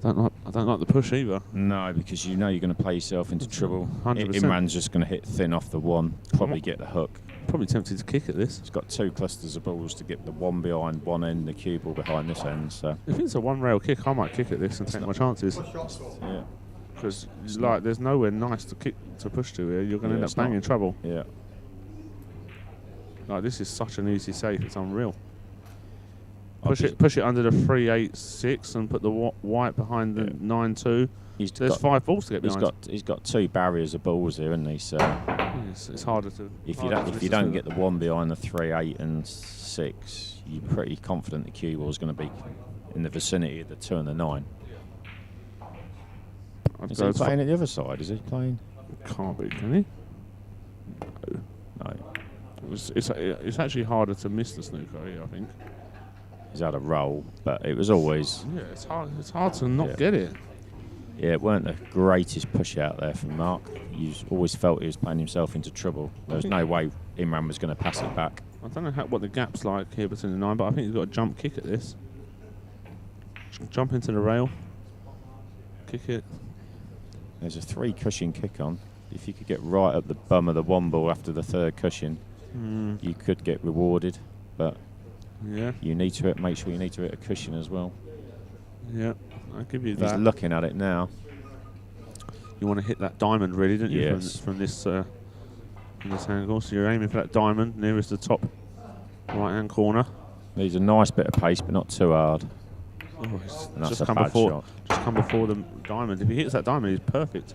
S1: I don't like the push either.
S3: No, because you know you're going to play yourself into trouble.
S1: 100%.
S3: Imran's just going to hit thin off the one, probably get the hook.
S1: Probably tempted to kick at this.
S3: He's got 2 clusters of balls to get the one behind one end, the cue ball behind this end. So
S1: If it's a one rail kick, I might kick at this and take my chances.
S3: yeah,
S1: Because like, there's nowhere nice to kick to push to here. You're going to end up banging trouble.
S3: yeah.
S1: Like, this is such an easy save. It's unreal. Push it under the 3-8-6 and put the white behind the 9-2. There's 5 balls to get behind.
S3: He's got 2 barriers of balls here, isn't he? So
S1: it's harder to.
S3: if you don't get the one behind the 3-8 and 6, you're pretty confident the cue ball is going to be in the vicinity of the 2 and the 9. Is he playing at the other side? Is he playing?
S1: Can't be, can he?
S3: No.
S1: It's actually harder to miss the snooker here, I think.
S3: He's had a roll, but it was always...
S1: Yeah, it's hard to not get it.
S3: Yeah, it weren't the greatest push out there from Mark. You always felt he was playing himself into trouble. There was no way Imran was going to pass it back.
S1: I don't know what the gap's like here between the 9, but I think he's got a jump kick at this. Jump into the rail. Kick it.
S3: There's a 3 cushion kick on. If you could get right at the bum of the one ball after the 3rd cushion, you could get rewarded. But
S1: yeah,
S3: you need to make sure you need to hit a cushion as well.
S1: Yeah, I'll give you that.
S3: He's looking at it now.
S1: You want to hit that diamond, really, don't you?
S3: Yes.
S1: From this angle. So you're aiming for that diamond nearest the top right-hand corner.
S3: Needs a nice bit of pace, but not too hard.
S1: Oh, it's
S3: And that's
S1: just
S3: a
S1: come
S3: bad
S1: before.
S3: shot.
S1: Just come before the diamond. If he hits that diamond, he's perfect.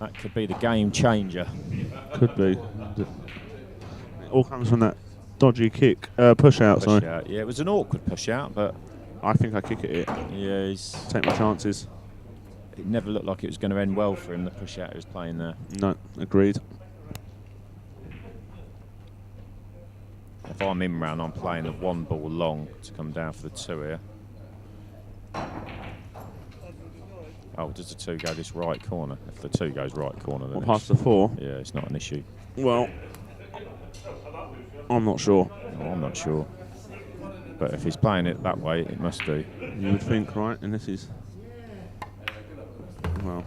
S3: That could be the game changer.
S1: Could be. It all comes from that dodgy kick, push out.
S3: Push out. Yeah, it was an awkward push out, but
S1: I think I kick at it.
S3: yeah,
S1: Take my chances.
S3: it never looked like it was going to end well for him. The push out he was playing there.
S1: No, agreed.
S3: If I'm Imran, I'm playing the one ball long to come down for the 2 here. Oh, does the 2 go this right corner? If the 2 goes right corner, then
S1: What, past the 4?
S3: yeah, it's not an issue.
S1: Well, I'm not sure.
S3: No, I'm not sure. But if he's playing it that way, it must do.
S1: You would think, right? And this is... Well,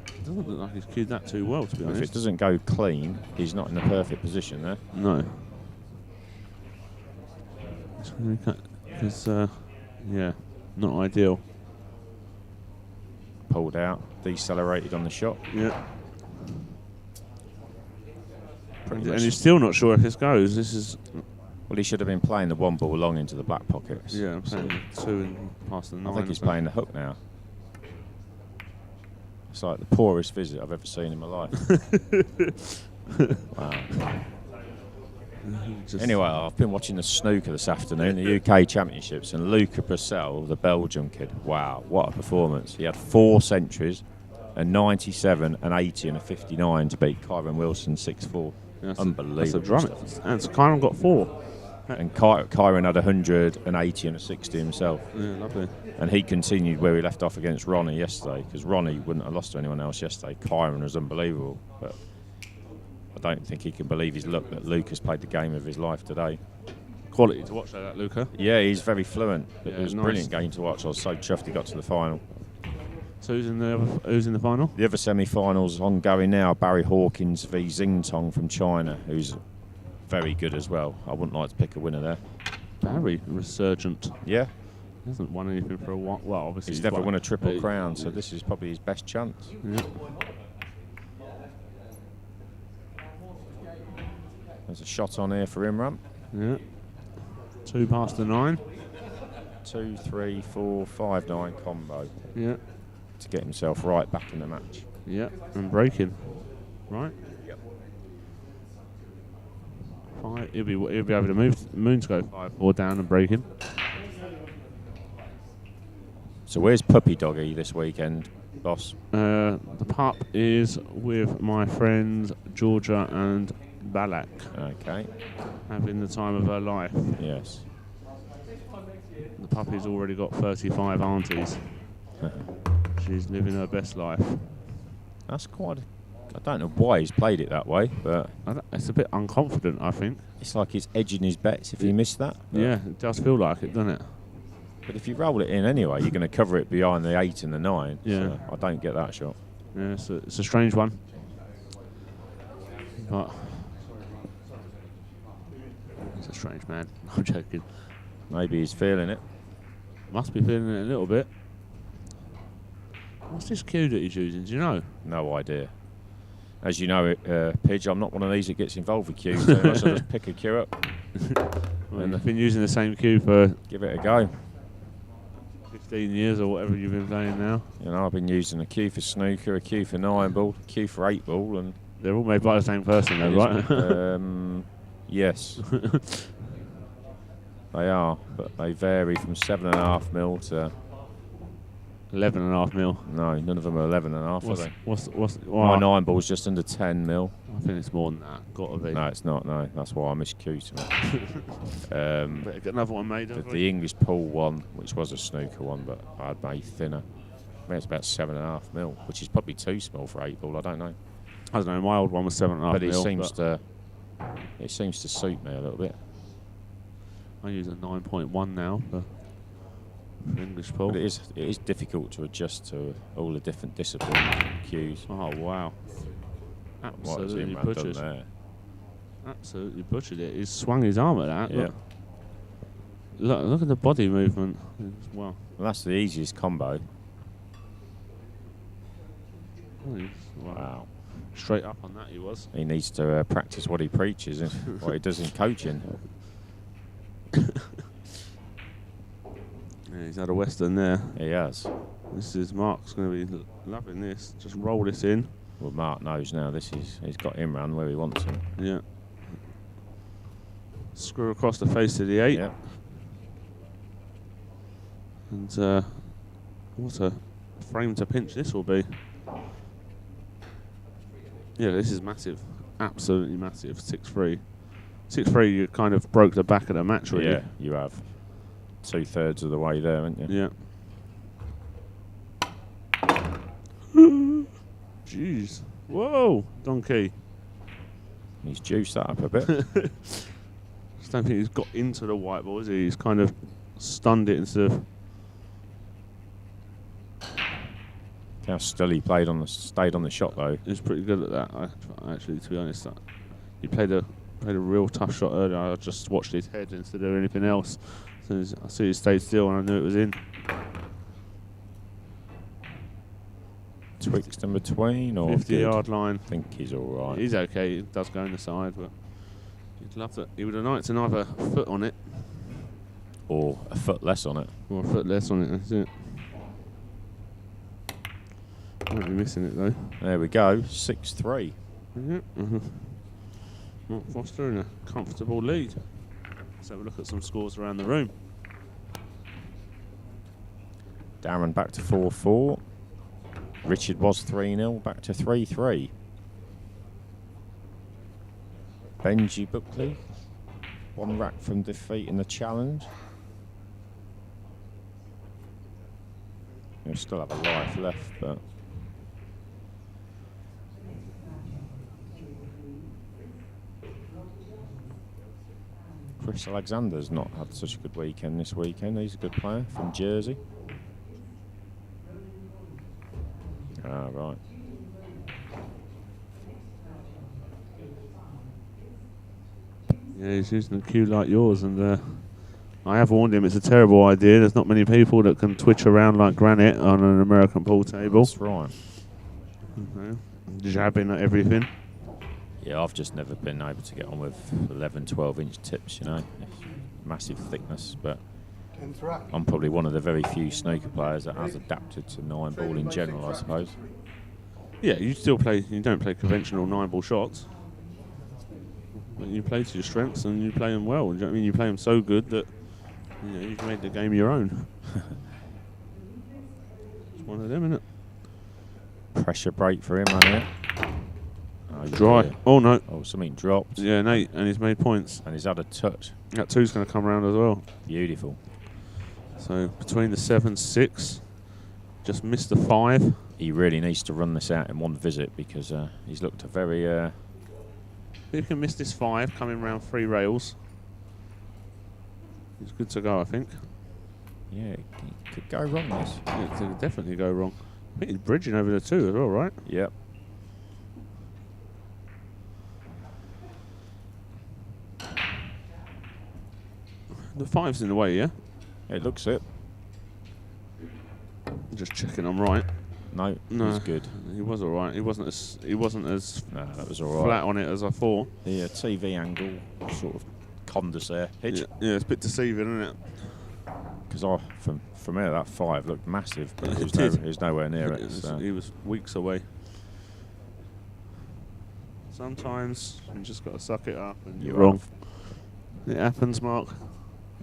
S1: it doesn't look like he's cued that too well, to be
S3: If
S1: honest.
S3: it doesn't go clean, he's not in the perfect position there.
S1: No. Because, yeah, not ideal.
S3: Pulled out, decelerated on the shot.
S1: Yeah.
S3: Pretty
S1: And
S3: much.
S1: you're still not sure if this goes. This is...
S3: Well, he should have been playing the one ball long into the black pockets.
S1: Yeah, I'm saying 2 and past the 9.
S3: I think he's playing the hook now. It's like the poorest visit I've ever seen in my life. Wow. Anyway, I've been watching the snooker this afternoon, the UK Championships, and Luca Purcell, the Belgium kid, wow, what a performance. He had 4 centuries, a 97, an 80 and a 59 to beat Kyron Wilson 6-4. Unbelievable.
S1: That's a drum. And Kyron got 4.
S3: And Kyron had 180 and a 60 himself.
S1: Yeah, lovely.
S3: And he continued where he left off against Ronnie yesterday, because Ronnie wouldn't have lost to anyone else yesterday. Kyron was unbelievable. But I don't think he can believe his luck that Luca's played the game of his life today.
S1: Quality to watch that, Luca.
S3: Yeah, he's very fluent. It was a
S1: nice.
S3: brilliant game to watch. I was so chuffed he got to the final.
S1: So who's in the final?
S3: The other semi-finals ongoing now. Barry Hawkins v Xingtong from China, who's very good as well. I wouldn't like to pick a winner there.
S1: Barry, resurgent.
S3: Yeah.
S1: He hasn't won anything for a while. Well, obviously
S3: He's never won a Triple Crown, so this is probably his best chance.
S1: Yeah.
S3: There's a shot on here for Imran.
S1: Yeah. 2 past the 9.
S3: 2, 3, 4, 5, 9 combo.
S1: Yeah.
S3: To get himself right back in the match.
S1: Yeah. And breaking. Right.
S3: Yep.
S1: 5. He'll be able to move Moonsco 5-4 down and breaking.
S3: So where's Puppy Doggy this weekend, boss?
S1: The pup is with my friends Georgia and Balak.
S3: Okay.
S1: Having the time of her life.
S3: Yes.
S1: The puppy's already got 35 aunties. She's living her best life.
S3: That's quite... I don't know why he's played it that way, but...
S1: It's a bit unconfident, I think.
S3: It's like he's edging his bets if he missed that.
S1: Yeah, it does feel like it, doesn't it?
S3: But if you roll it in anyway, you're going to cover it behind the 8 and the 9.
S1: Yeah.
S3: So I don't get that shot.
S1: Yeah, it's a strange one. But he's a strange man. I'm joking.
S3: Maybe he's feeling it.
S1: Must be feeling it a little bit. What's this cue that he's using? Do you know?
S3: No idea. As you know, Pidge, I'm not one of these that gets involved with cues, so I just pick a cue up.
S1: Well, you've been using the same cue for...
S3: Give it a go.
S1: 15 years or whatever you've been playing now.
S3: You know, I've been using a cue for snooker, a cue for 9-ball, a cue for 8-ball, and...
S1: They're all made by the same person though, right?
S3: Yes. They are, but they vary from 7.5 mil to...
S1: 11.5 mil.
S3: No, none of them are 11.5, are they?
S1: What's
S3: My 9-ball's just under 10 mil.
S1: I think it's more than that. Got to be.
S3: No, it's not, no. That's why I miscued him.
S1: Better get another one made.
S3: The English pool one, which was a snooker one, but I'd made thinner. I think it's about 7.5 mil, which is probably too small for 8-ball, I don't know.
S1: I don't know, my old one was 7.5
S3: But
S1: mil.
S3: it seems to suit me a little bit.
S1: I use a 9.1 now for English pool.
S3: But it is difficult to adjust to all the different disciplines and cues.
S1: Oh wow. Absolutely butchered.
S3: There?
S1: Absolutely butchered it. He swung his arm at that.
S3: Yeah.
S1: Look at the body movement. Wow.
S3: Well, that's the easiest combo.
S1: Wow. Straight up on that he was.
S3: He needs to practice what he preaches and what he does in coaching.
S1: Yeah, he's had a Western there.
S3: He has.
S1: This is Mark's going to be loving this. Just roll this in.
S3: Well, Mark knows now. He's got Imran where he wants him.
S1: Yeah. Screw across the face of the 8.
S3: Yeah.
S1: And what a frame to pinch this will be. Yeah, this is massive. Absolutely massive. 6-3. 6-3, you kind of broke the back of the match, really.
S3: Yeah, you have. 2/3 of the way there, haven't you?
S1: Yeah. Jeez. Whoa, donkey.
S3: He's juiced that up a bit.
S1: Just don't think he's got into the white ball, is he? He's kind of stunned it instead of...
S3: How still he stayed on the shot though.
S1: He was pretty good at that, actually, to be honest. He played a real tough shot earlier. I just watched his head instead of anything else. So I see he stayed still and I knew it was in.
S3: Twixt in between or
S1: 50-yard line.
S3: I think he's all right.
S1: He's okay. He does go in the side, but he'd love to. He would have liked to have a foot on it,
S3: or a foot less on it.
S1: or a foot less on it. That's it. Won't be missing it though.
S3: There we go. 6-3.
S1: Yeah. Mark Foster in a comfortable lead. Let's have a look at some scores around the room.
S3: Darren back to 4-4. Richard was 3-0, back to 3-3. Benji Buckley, 1 rack from defeat in the challenge. He'll still have a life left, but Chris Alexander's not had such a good weekend this weekend. He's a good player from Jersey. Ah, right.
S1: Yeah, he's using a cue like yours, and I have warned him it's a terrible idea. There's not many people that can twitch around like granite on an American pool table.
S3: That's right.
S1: Okay. Jabbing at everything.
S3: Yeah, I've just never been able to get on with 11, 12-inch tips, you know. Massive thickness, but
S2: 10th rack.
S3: I'm probably one of the very few snooker players that has adapted to 9 ball in general, I suppose.
S1: Yeah, you still play. You don't play conventional 9-ball shots. But you play to your strengths and you play them well. Do you know what I mean? You play them so good that you've made the game your own. It's one of them, isn't it?
S3: Pressure break for him, man. Here. Oh,
S1: Dry.
S3: Yeah.
S1: Oh no.
S3: Oh, something dropped.
S1: Yeah, Nate, and he's made points.
S3: And he's had a touch.
S1: That 2's going to come around as well.
S3: Beautiful.
S1: So between the 7, 6, just missed the 5.
S3: He really needs to run this out in one visit because he's looked a very.
S1: If he can miss this 5 coming round 3 rails, he's good to go, I think.
S3: Yeah, it could go wrong. This.
S1: Yeah, it could definitely go wrong. I think he's bridging over the 2 as well, right?
S3: Yep.
S1: The 5's in the way, yeah?
S3: It looks it.
S1: Just checking I'm right.
S3: No,
S1: No,
S3: he's good.
S1: He was all right. He wasn't as
S3: No, that was all right.
S1: flat on it as I thought.
S3: The TV angle sort of conned us there. Hitch.
S1: Yeah, it's a bit deceiving, isn't it?
S3: Because from here, that 5 looked massive, but
S1: It
S3: he was nowhere near it. So.
S1: He was weeks away. Sometimes you just got to suck it up and you're wrong. It happens, Mark.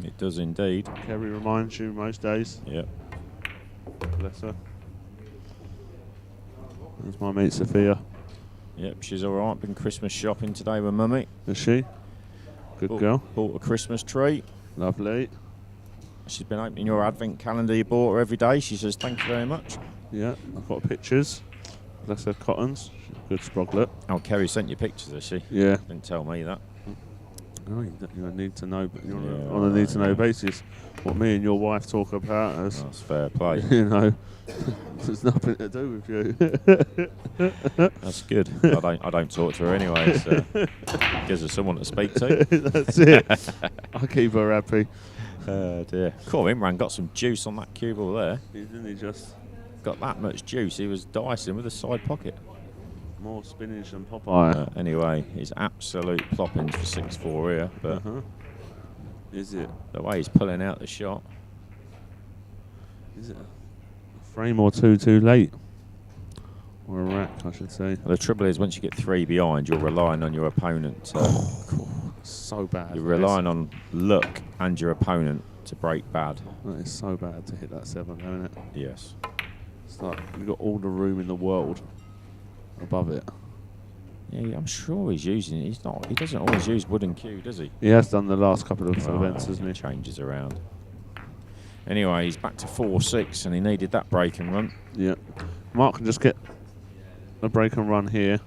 S3: It does indeed.
S1: Kerry reminds you most days.
S3: Yep.
S1: Bless her. There's my mate Sophia.
S3: Yep, she's all right. Been Christmas shopping today with Mummy.
S1: Is she? Good girl.
S3: Bought a Christmas tree.
S1: Lovely.
S3: She's been opening your advent calendar you bought her every day. She says, thank you very much.
S1: Yeah, I've got pictures. Bless her cottons. Good sproglet.
S3: Oh, Kerry sent you pictures, has she?
S1: Yeah.
S3: Didn't tell me that.
S1: Oh, you need to know, but you're
S3: Yeah,
S1: on a need-to-know basis. What me and your wife talk about as,
S3: That's fair play.
S1: there's nothing to do with you.
S3: That's good. I don't talk to her anyway, so gives her someone to speak to.
S1: That's it. I keep her happy.
S3: Oh dear. Cool, Imran got some juice on that cue ball there.
S1: Didn't he just
S3: Got that much juice. He was dicing with a side pocket.
S1: more spinach than Popeye?
S3: Anyway, he's absolute ploppings for 6-4 here, but
S1: Is it?
S3: the way he's pulling out the shot.
S1: Is it a frame or two too late? Or a rack, I should say.
S3: The trouble is, once you get 3 behind, you're relying on your opponent.
S1: So bad.
S3: You're relying on luck and your opponent to break bad.
S1: That is so bad to hit that 7, isn't it?
S3: Yes.
S1: It's like you've got all the room in the world above it.
S3: Yeah, I'm sure he's using it. He's not. He doesn't always use wooden cue, does he?
S1: He has done the last couple of events, hasn't he?
S3: Changes around. Anyway, he's back to 4-6, and he needed that break and run.
S1: Yeah. Mark can just get a break and run here.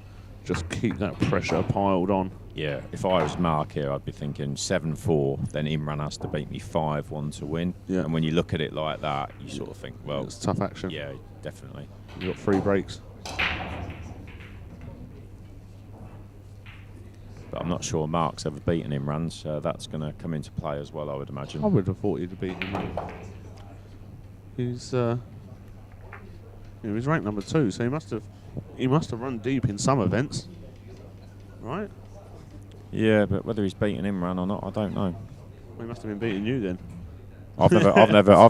S1: Just keep that pressure piled on.
S3: Yeah, if I was Mark here, I'd be thinking 7-4, then Imran has to beat me 5-1 to win.
S1: Yeah.
S3: And when you look at it like that, you sort of think, well,
S1: It's tough action.
S3: yeah, definitely.
S1: You've got 3 breaks.
S3: But I'm not sure Mark's ever beaten Imran, so that's going to come into play as well, I would imagine.
S1: I would have thought he'd have beaten him. He's he's ranked number 2, so he must have run deep in some events, right?
S3: Yeah, but whether he's beaten Imran or not, I don't know.
S1: Well, he must have been beating you then.
S3: I've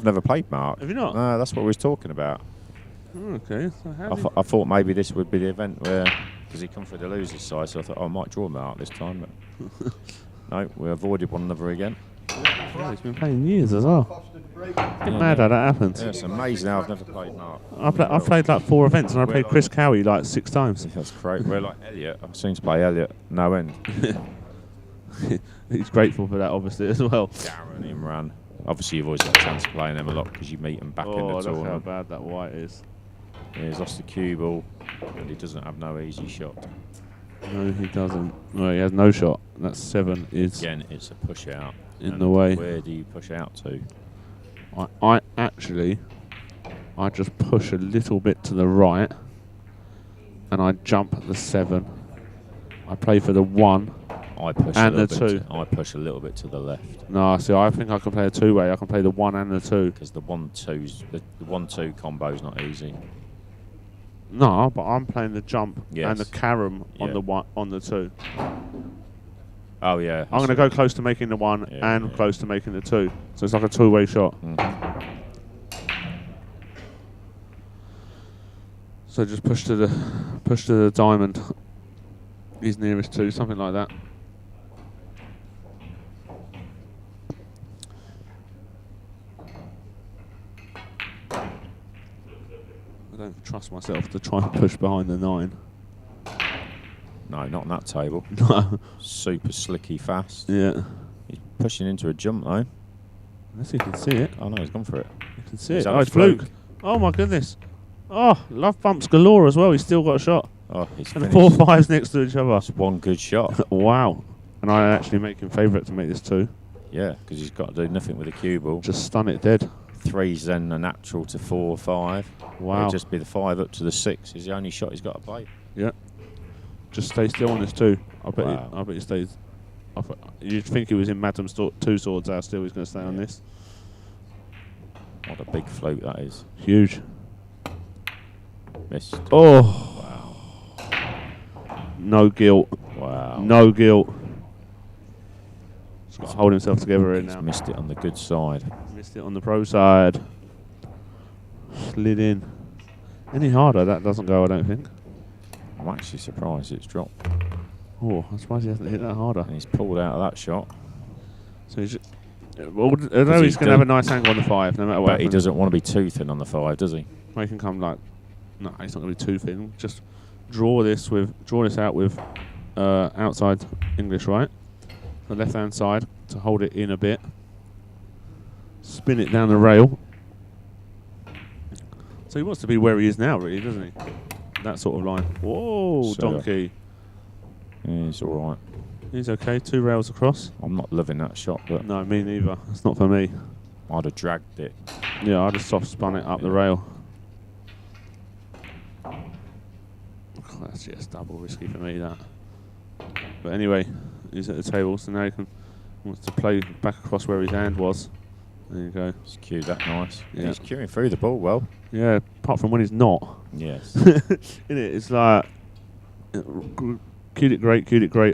S3: never played Mark.
S1: Have you not?
S3: No, that's what we was talking about.
S1: Oh, okay. So how
S3: I thought maybe this would be the event where because he come through the losers side, so I thought, oh, I might draw him out this time. But no, we avoided one another again.
S1: Yeah, he's been playing years as well.
S2: Foster to break.
S1: Get mad how that happens.
S3: Yeah, it's amazing how I've never played Mark.
S1: I've played like 4 events and I played
S3: We're
S1: Chris Cowie like 6 times.
S3: That's great. We're like Elliot. I've seen to play Elliot no end.
S1: He's grateful for that, obviously, as well.
S3: Darren, Imran. Obviously, you've always got a chance of playing them a lot because you meet them back in the
S1: Look how
S3: tournament.
S1: bad that white is.
S3: Yeah, he's lost the cue ball, and he doesn't have no easy shot.
S1: No, he doesn't. No, he has no shot. That's 7 is
S3: Again, it's a push out.
S1: in
S3: And
S1: the way.
S3: Where do you push out to?
S1: I just push a little bit to the right and I jump at the 7. I play for the 1
S3: I push
S1: and
S3: a
S1: the
S3: little
S1: 2.
S3: bit. I push a little bit to the left
S1: No, see, I think I can play a 2-way. I can play the 1 and the 2.
S3: because the 1-2's the 1-2 combo's not easy.
S1: No, but I'm playing the jump
S3: Yes.
S1: and the carom on
S3: Yeah.
S1: the 1 on the 2.
S3: Oh yeah.
S1: I'm going to go close to making the 1
S3: Yeah,
S1: and
S3: yeah.
S1: close to making the 2. So it's like a 2-way shot. So just push to the diamond. He's nearest to, something like that. I don't trust myself to try and push behind the 9.
S3: No, not on that table.
S1: No.
S3: Super slicky fast.
S1: Yeah.
S3: He's pushing into a jump though.
S1: Unless you can see it.
S3: Oh no, he's gone for it.
S1: You can see
S3: He's
S1: it.
S3: had
S1: Oh,
S3: a
S1: it's fluke. Oh my goodness. Oh, love bumps galore as well. He's still got a shot.
S3: Oh, he's
S1: And
S3: finished.
S1: 4 5s next to each other.
S3: That's one good shot.
S1: Wow. And I actually make him favourite to make this 2.
S3: Yeah, because he's got to do nothing with the cue ball.
S1: Just stun it dead.
S3: 3's then a natural to 4 or 5.
S1: Wow.
S3: It'll just be the 5 up to the 6 is the only shot he's got to play.
S1: Yeah. Just stay still on this 2. I bet.
S3: Wow.
S1: I bet he stays. You'd think he was in Madam's 2 swords. How still he's going to stay on this?
S3: What a big float that is.
S1: Huge.
S3: Missed.
S1: Oh. Wow. No guilt.
S3: Wow.
S1: No guilt. He's got to hold himself together in
S3: He's
S1: now.
S3: missed it on the good side.
S1: Missed it on the pro side. Slid in. Any harder, that doesn't go, I don't think.
S3: I'm actually surprised it's dropped.
S1: Oh, I'm surprised he hasn't hit that harder.
S3: And he's pulled out of that shot.
S1: So he's just, well, I know he's going to have a nice angle on the 5, no matter what.
S3: But he doesn't want to be too thin on the 5, does he?
S1: Make him come like, no, he's not going to be too thin. Just draw this out with outside English right, the left hand side to hold it in a bit. Spin it down the rail. So he wants to be where he is now, really, doesn't he? That sort of line. Whoa,
S3: So-
S1: donkey.
S3: Yeah, he's all right.
S1: He's okay. 2 rails across.
S3: I'm not loving that shot, but
S1: No, me neither. It's not for me.
S3: I'd have dragged it.
S1: Yeah, I just soft spun it up the rail. Oh, that's just double risky for me, that. But anyway, he's at the table, so now he wants to play back across where his hand was. There you go.
S3: He's cued that nice.
S1: Yeah.
S3: He's cueing through the ball well.
S1: Yeah, apart from when he's not.
S3: Yes.
S1: Isn't it? It's like cued it great,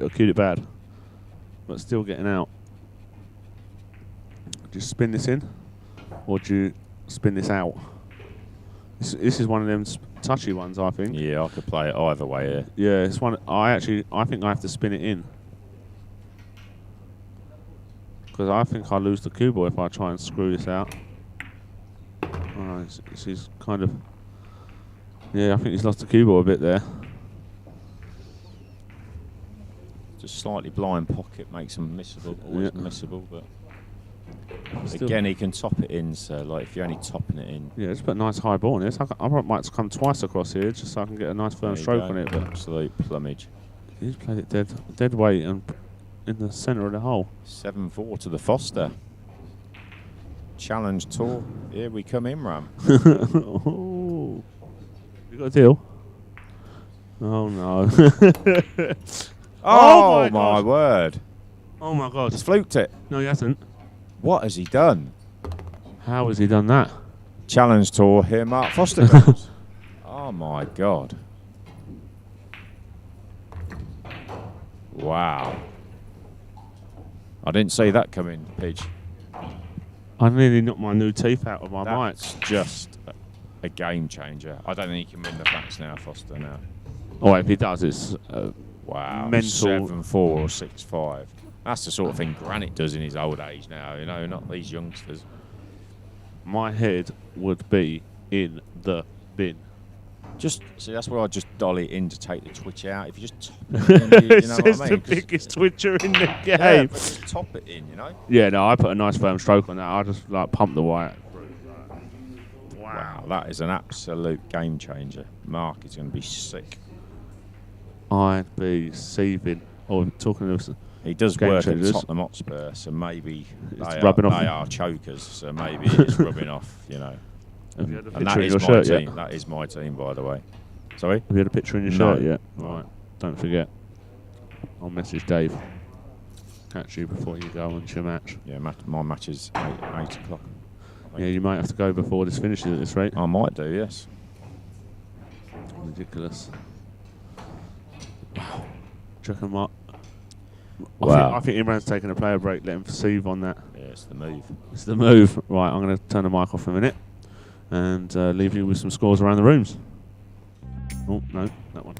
S1: or cued it bad. But still getting out. Do you spin this in? Or do you spin this out? This is one of them touchy ones, I think.
S3: Yeah, I could play it either way here.
S1: Yeah, it's one. I think I have to spin it in. Because I think I lose the cue ball if I try and screw this out. Oh, he's kind of... Yeah, I think he's lost the cue ball a bit there.
S3: Just slightly blind pocket makes him missable. Always
S1: Yeah.
S3: missable, but
S1: Still-
S3: again, he can top it in. So, like, if you're only topping it in,
S1: Yeah, just put a nice high ball in this. I might come twice across here just so I can get a nice firm
S3: there you
S1: stroke
S3: go.
S1: on it. But
S3: Absolute plumage.
S1: he's played it dead weight and in the centre of the hole.
S3: 7-4 to the Foster. Challenge tour. Here we come, Imran.
S1: Oh. You got a deal? Oh no.
S3: Oh,
S1: my
S3: my
S1: God.
S3: word.
S1: Oh my god.
S3: Just fluked it.
S1: No, he hasn't.
S3: What has he done?
S1: How has he done that?
S3: Challenge tour. Here Mark Foster goes. Oh my God. Wow. I didn't see that coming, Pidge.
S1: I nearly knocked my new teeth out of my mic.
S3: That's just a game changer. I don't think he can win the facts now, Foster, now.
S1: Oh, if he does, it's
S3: Wow,
S1: mental.
S3: 7-4 or 6-5. That's the sort of thing Granite does in his old age now, you know, not these youngsters.
S1: My head would be in the bin.
S3: Just see, that's where I just dolly it in to take the twitch out. If you just top it in, you know
S1: Says
S3: what I mean?
S1: the biggest twitcher in the game.
S3: Yeah, but just top it in, you know.
S1: Yeah, no, I put a nice firm stroke on that. I just like pump the wire.
S3: Wow, that is an absolute game changer. Mark is going to be sick.
S1: I'd be seething. Oh, talking of
S3: He does
S1: game
S3: work
S1: changers.
S3: at Tottenham Hotspur, so maybe
S1: It's
S3: they
S1: rubbing off.
S3: are chokers, so maybe it's rubbing off, you know.
S1: Have you had a
S3: And that
S1: picture in
S3: is
S1: your
S3: my
S1: shirt
S3: team.
S1: yet?
S3: That is my team, by the way. Sorry?
S1: Have you had a picture in your
S3: No.
S1: shirt yet?
S3: No.
S1: Right, don't forget. I'll message Dave. Catch you before you go on to your match.
S3: Yeah, my match is 8 o'clock.
S1: Yeah, you might have to go before this finishes at this rate.
S3: I might do, yes.
S1: Ridiculous. Wow. Do you reckon Mark?
S3: Wow.
S1: I think Imran's taking a player break. Let him perceive on that.
S3: Yeah, it's the move.
S1: It's the move. Right, I'm going to turn the mic off for a minute and leave you with some scores around the rooms. Oh, no, that one.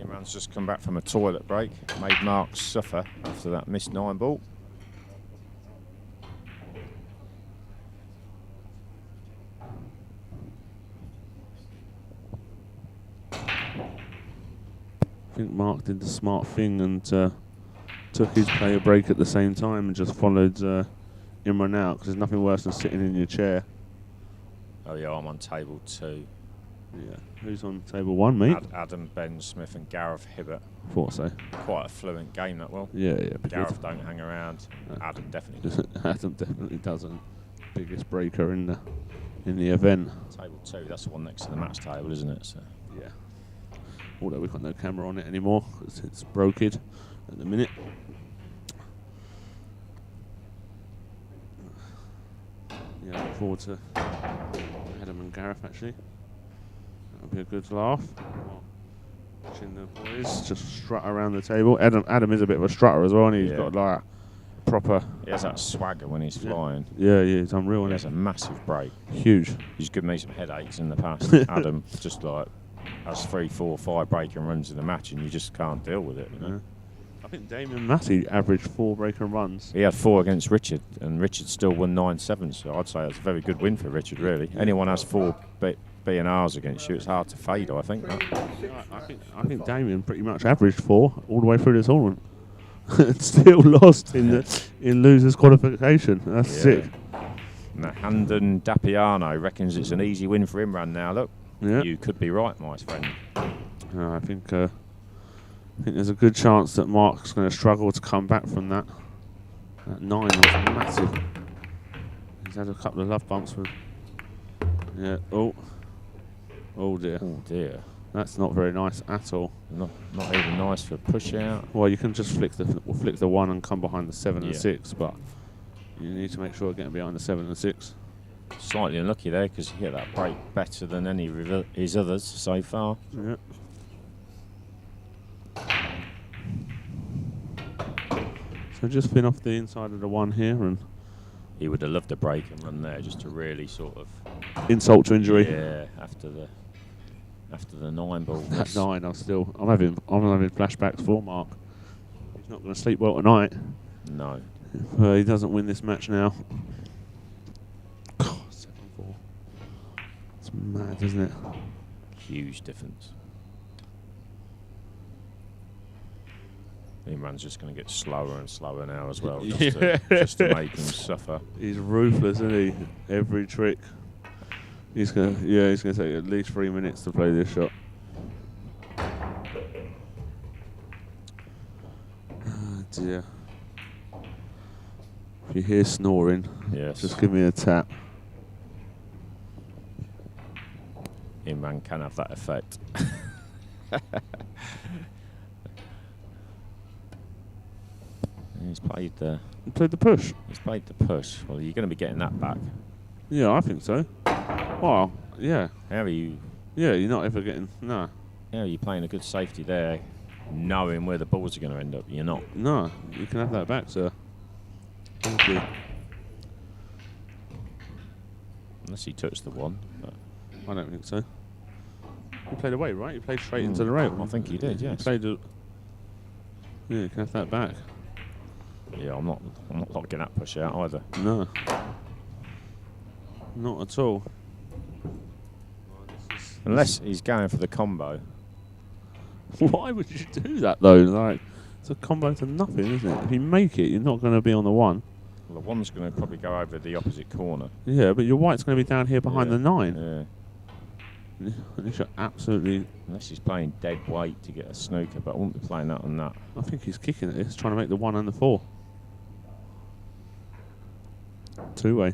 S3: Imran's just come back from a toilet break. Made Mark suffer after that missed 9 ball.
S1: I think Mark did the smart thing and took his player break at the same time and just followed Imran out, because there's nothing worse than sitting in your chair.
S3: Oh yeah, I'm on table 2.
S1: Yeah. Who's on table 1, mate?
S3: Adam, Ben Smith and Gareth Hibbert.
S1: Thought so.
S3: Quite a fluent game, that will.
S1: Yeah, yeah.
S3: Gareth don't hang around.
S1: No.
S3: Adam definitely does.
S1: Adam definitely doesn't. Biggest breaker in the event.
S3: Table 2, that's the one next to the match table, isn't it? So.
S1: Yeah. Although we've got no camera on it anymore, because it's broken at the minute. Yeah, I look forward to Adam and Gareth, actually. That'll be a good laugh. Watching the boys just strut around the table. Adam is a bit of a strutter as well, and he's got like proper.
S3: He has that swagger when he's flying.
S1: Yeah, he's unreal.
S3: He has a massive break.
S1: Huge.
S3: He's given me some headaches in the past. Adam just like has 3, 4, 5 breaking runs in the match, and you just can't deal with it. You know?
S1: I think Damien Massey averaged 4 break and runs.
S3: He had 4 against Richard, and Richard still won 9-7. So I'd say that's a very good win for Richard. Really, anyone has 4 B&Rs against you, it's hard to fade. I think. That.
S1: I think Damien pretty much averaged 4 all the way through the tournament. Still lost in losers qualification. That's sick.
S3: And Handon Dapiano reckons it's an easy win for Imran now. Look,
S1: Yeah.
S3: you could be right, my friend.
S1: I think there's a good chance that Mark's going to struggle to come back from that. That 9 was massive. He's had a couple of love bumps with. Yeah. Oh dear.
S3: Oh dear.
S1: That's not very nice at all.
S3: Not even nice for push out.
S1: Well, you can just flick the 1 and come behind the 7 and
S3: Yeah.
S1: 6, but you need to make sure you're getting behind the 7 and 6.
S3: Slightly unlucky there because he hit that break better than any of his others so far.
S1: Yeah. So just fin off the inside of the 1 here and
S3: He would have loved a break and run there just to really sort of
S1: insult to injury.
S3: Yeah, after the 9 ball.
S1: That 9, I'm having flashbacks for Mark. He's not going to sleep well tonight.
S3: No.
S1: If he doesn't win this match now. 7-4. It's mad, isn't it?
S3: Huge difference. Imran's just going to get slower and slower now as well, just to make him suffer.
S1: He's ruthless, isn't he? Every trick. He's gonna take at least 3 minutes to play this shot. Oh dear. If you hear snoring,
S3: Yes.
S1: just give me a tap.
S3: Imran can have that effect. He's played the
S1: push.
S3: He's played the push. Well, you're going to be getting that back.
S1: Yeah, I think so. Well, yeah.
S3: How are you?
S1: Yeah, you're not ever getting no.
S3: How are you playing a good safety there, knowing where the balls are going to end up? You're not.
S1: No, you can have that back, sir. Thank you.
S3: Unless he touched the 1. But
S1: I don't think so. You played away, right? You played straight into the rail.
S3: I think he did. Yes.
S1: You played yeah, you can have that back.
S3: Yeah, I'm not locking that push out either.
S1: No. Not at all.
S3: Unless he's going for the combo.
S1: Why would you do that though? Like, it's a combo to nothing, isn't it? If you make it, you're not going to be on the 1.
S3: Well, the 1's going to probably go over the opposite corner.
S1: Yeah, but your white's going to be down here behind the 9.
S3: Yeah.
S1: Unless you're absolutely.
S3: Unless he's playing dead weight to get a snooker, but I wouldn't be playing that on that.
S1: I think he's kicking at this, trying to make the 1 and the 4. 2-way.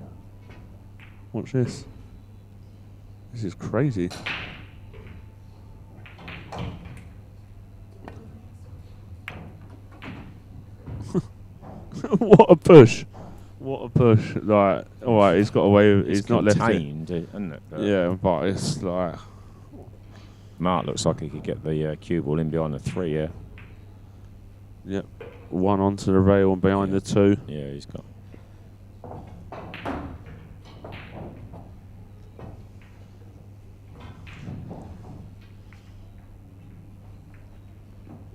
S1: Watch this. This is crazy. What a push. What a push. Like, alright, he's got away with he's not left it.
S3: Contained, isn't it?
S1: Yeah, but it's like
S3: Mark looks like he could get the cue ball in behind the 3, yeah.
S1: Yep. 1 onto the rail and behind the 2.
S3: Yeah, he's got.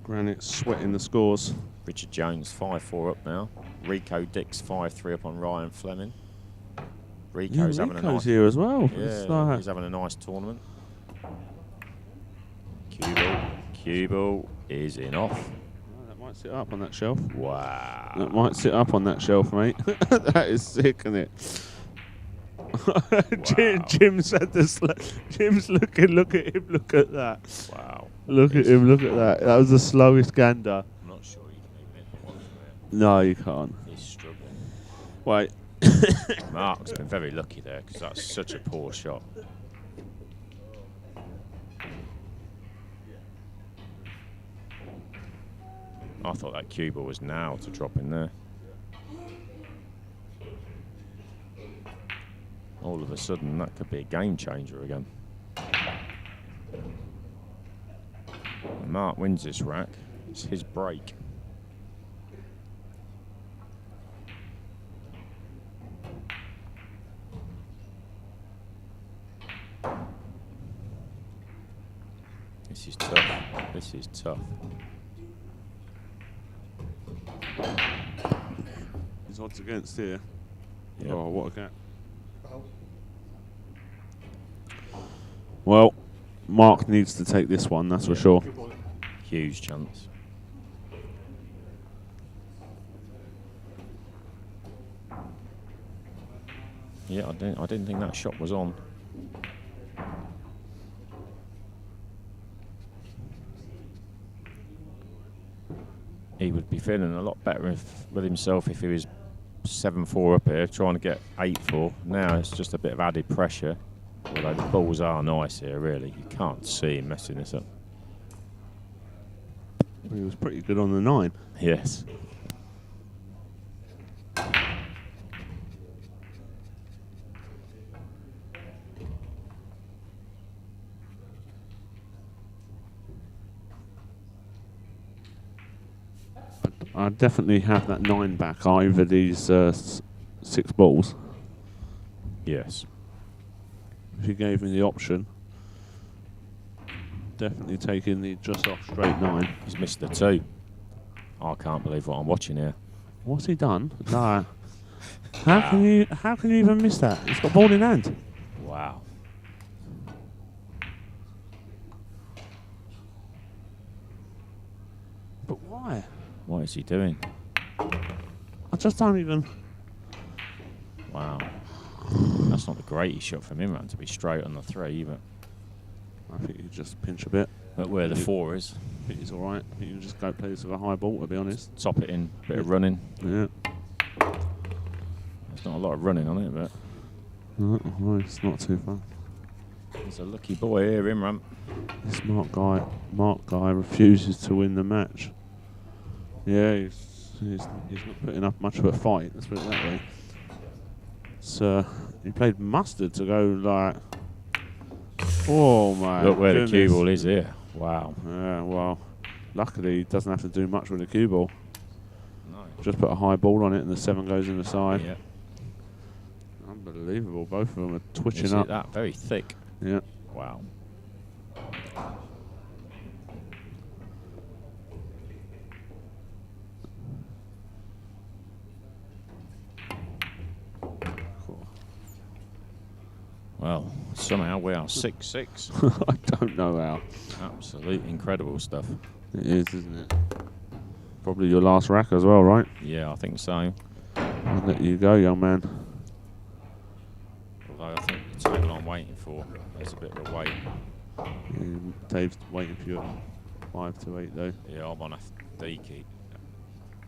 S1: Granite sweating the scores.
S3: Richard Jones 5-4 up now. Rico Dix 5-3 up on Ryan Fleming. Rico's having a nice.
S1: here as well.
S3: Yeah, he's having a nice tournament. Cue ball is in off.
S1: That might sit up on that shelf.
S3: Wow.
S1: That might sit up on that shelf, mate. That is sick, isn't it?
S3: Wow.
S1: Jim's had this. Jim's looking. Look at him. Look at that.
S3: Wow.
S1: Look at him. Look at that. That was the slowest gander.
S3: I'm not sure you can even hit the 1 from
S1: No, you can't.
S3: there. He's struggling.
S1: Wait.
S3: Mark's been very lucky there because that's such a poor shot. I thought that cue ball was now to drop in there. All of a sudden, that could be a game changer again. And Mark wins this rack. It's his break. This is tough. This is tough.
S1: His odds against here.
S3: Yep.
S1: Oh, what a gap.
S2: Oh,
S1: Well, Mark needs to take this one, that's for sure.
S2: good ball.
S3: Huge chance. Yeah, I didn't think that shot was on. He would be feeling a lot better with himself if he was 7-4 up here, trying to get 8-4. Now it's just a bit of added pressure. Although the balls are nice here, really. You can't see him messing this up.
S1: He was pretty good on the 9.
S3: Yes.
S1: I definitely have that 9 back over these 6 balls.
S3: Yes.
S1: If you gave me the option, definitely taking the just off straight 9.
S3: He's missed the 2. I can't believe what I'm watching here.
S1: What's he done? No. How can you even miss that? He's got ball in hand.
S3: Wow.
S1: But why?
S3: What is he doing?
S1: I just don't even.
S3: Wow. That's not the greatest shot from Imran to be straight on the 3, but
S1: I think you just pinch a bit.
S3: where the 4 is.
S1: I think he's all right. I think you can just go play this with a high ball, to be honest.
S3: Top it in, bit of running.
S1: Yeah.
S3: There's not a lot of running on it, but
S1: No, it's not too far.
S3: he's a lucky boy here, Imran.
S1: This Mark guy refuses to win the match. Yeah, he's not putting up much of a fight. Let's put it that way. So he played mustard to go like. Oh my!
S3: Look where
S1: goodness.
S3: the cue ball is here. Wow.
S1: Yeah, well, luckily he doesn't have to do much with the cue ball.
S3: No.
S1: Just put a high ball on it, and the 7 goes in the side.
S3: Yeah.
S1: Unbelievable! Both of them are twitching
S3: Is
S1: up.
S3: it that very thick?
S1: Yeah.
S3: Wow.
S1: Cool.
S3: Well, somehow we are 6-6.
S1: I don't know how.
S3: Absolute incredible stuff.
S1: It is, isn't it? Probably your last rack as well, right?
S3: Yeah, I think so.
S1: I'll let you go, young man.
S3: Although I think the table I'm waiting for, there's a bit of a wait.
S1: Dave's waiting for you at 5 to 8 though.
S3: Yeah, I'm on after Deaky.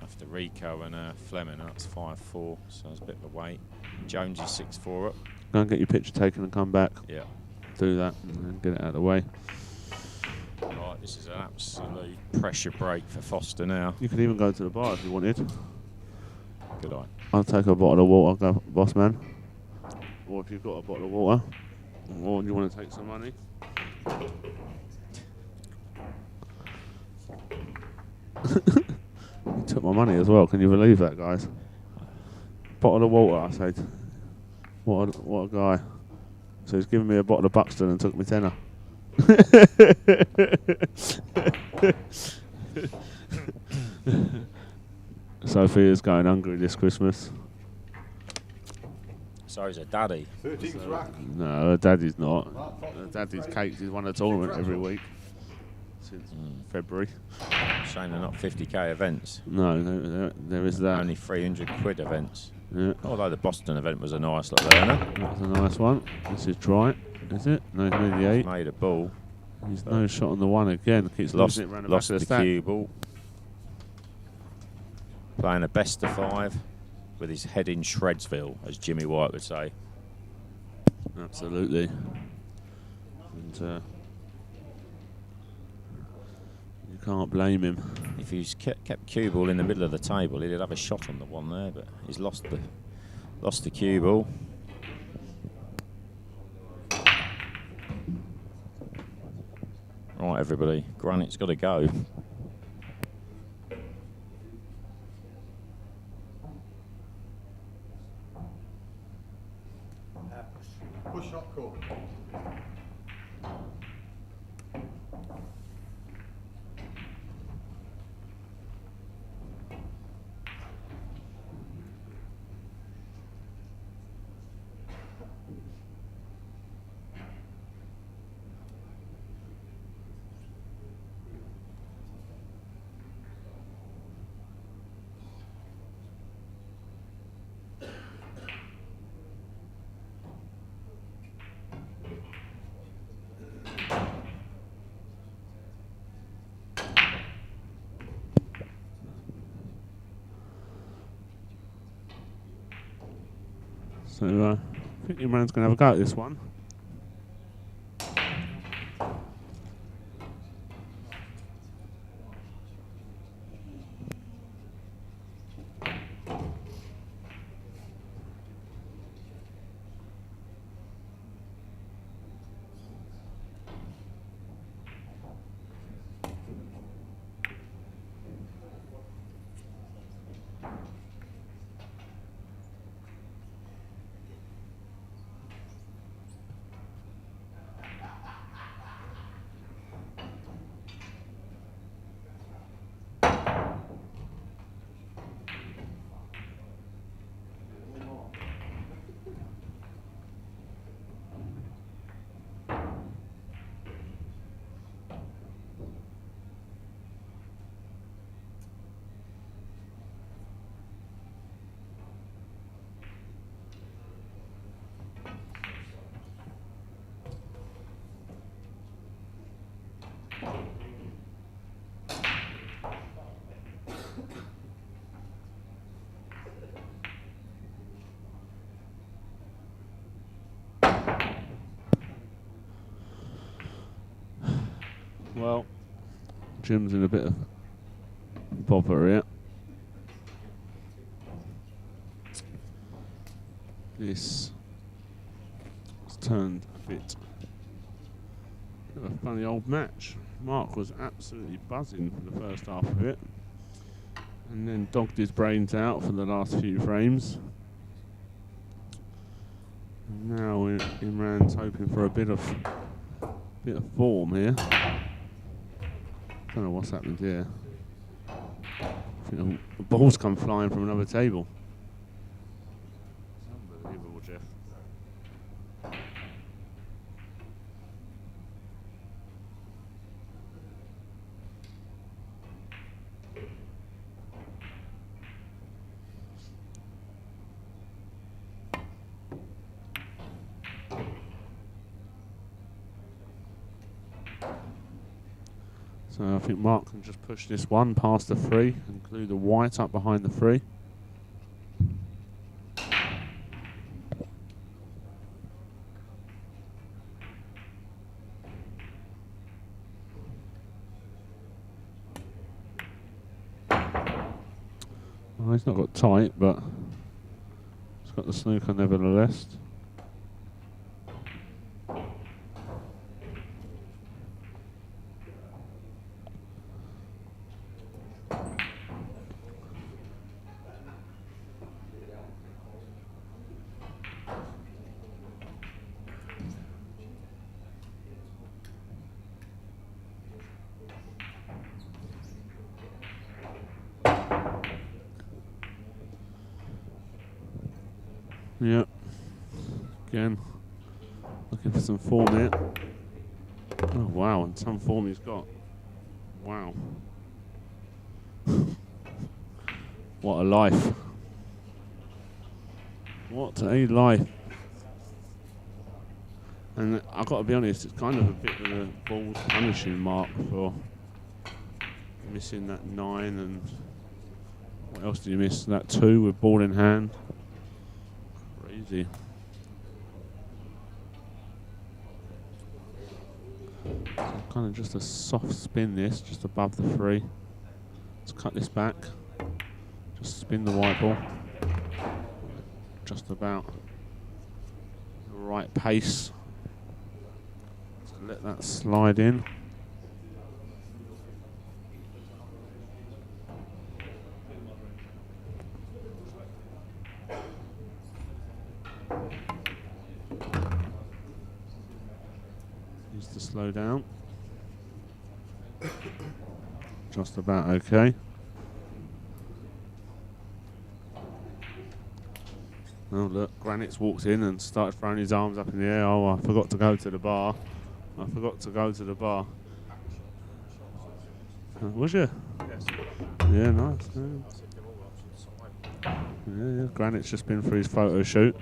S3: After Rico and Fleming, that's 5-4, so there's a bit of a wait. Jones is 6-4 up.
S1: Go and get your picture taken and come back.
S3: Yeah.
S1: Do that and then get it out of the way.
S3: Right, this is an absolute pressure break for Foster now.
S1: You can even go to the bar if you wanted.
S3: Good eye.
S1: I'll take a bottle of water, go, boss man. Or if you've got a bottle of water, or you want to take some money. He took my money as well. Can you believe that, guys? Bottle of water, I said. What a guy. So he's given me a bottle of Buxton and took me tenner. Sophia's going hungry this Christmas.
S3: So is a daddy.
S2: 13th rack.
S1: No, her daddy's not. Her daddy's cakes. He's won a tournament every week since February.
S3: Shame they're not 50k events.
S1: No, there is that.
S3: Only 300 quid events.
S1: Yeah,
S3: Although the Boston event was a nice little earner.
S1: that's a nice one. This is dry, is it? No, he's made the 8.
S3: Made a ball.
S1: He's no shot on the 1 again. Keeps
S3: Lost,
S1: losing it round the
S3: lost
S1: back
S3: the
S1: of the stack.
S3: cue ball. Playing a best of 5 with his head in Shredsville, as Jimmy White would say.
S1: Absolutely. And you can't blame him.
S3: If he's kept cue ball in the middle of the table, he'd have a shot on the 1 there, but he's lost the cue ball. Right, everybody, Granite's got to go.
S2: Push shot call.
S1: So I think Imran's going to have a go at this one. Well, Jim's in a bit of bother here. This has turned a bit of a funny old match. Mark was absolutely buzzing for the first half of it, and then dogged his brains out for the last few frames. And now Imran's hoping for a bit of form here. Don't know what's happened here. I think the ball's come flying from another table. Unbelievable, Jeff. So I think Mark can just push this one past the three, include the white up behind the three. Well, he's not got tight, but he's got the snooker nevertheless. Yep. Again, looking for some form here. Oh wow, and some form he's got. Wow. What a life. What a life. And I've got to be honest, it's kind of a bit of a balls punishing Mark for missing that 9, and what else did you miss? That 2 with ball in hand. Crazy. So kind of just a soft spin this, just above the 3. Let's cut this back. Just spin the white ball. Just about the right pace. So let that slide in. Needs to slow down. Just about okay. Oh look, Granite's walked in and started throwing his arms up in the air. Oh, I forgot to go to the bar. I forgot to go to the bar. Was you?
S4: Yes.
S1: Yeah, nice. Yeah, Granite's just been for his photo shoot.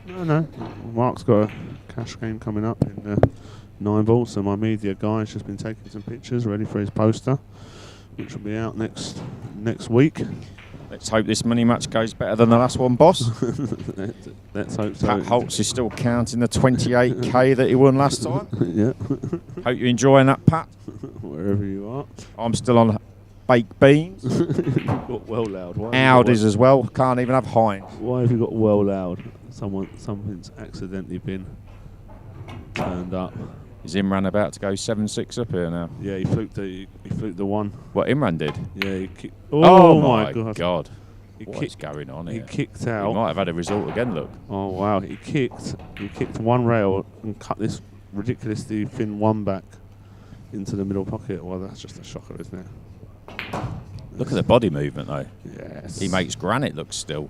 S1: No. Mark's got a cash game coming up in 9 ball, so my media guy has just been taking some pictures ready for his poster, which will be out next week.
S3: Let's hope this money match goes better than the last one, boss.
S1: Let's hope so.
S3: Pat Holtz is still counting the 28k that he won last time.
S1: Yeah.
S3: Hope you're enjoying that, Pat.
S1: Wherever you are.
S3: I'm still on baked beans.
S1: You've got well loud.
S3: Audis as well. Can't even have Heinz.
S1: Why have you got well loud? Something's accidentally been turned up.
S3: Is Imran about to go 7-6 up here now?
S1: Yeah, he fluked the one.
S3: What Imran did?
S1: Yeah, he kicked.
S3: Oh my god! What's
S1: kicked,
S3: going on
S1: he
S3: here?
S1: kicked out.
S3: He might have had a result again. Look.
S1: Oh wow! He kicked one rail and cut this ridiculously thin one back into the middle pocket. Well, that's just a shocker, isn't it?
S3: Look at the body movement though.
S1: Yes.
S3: He makes granite look still.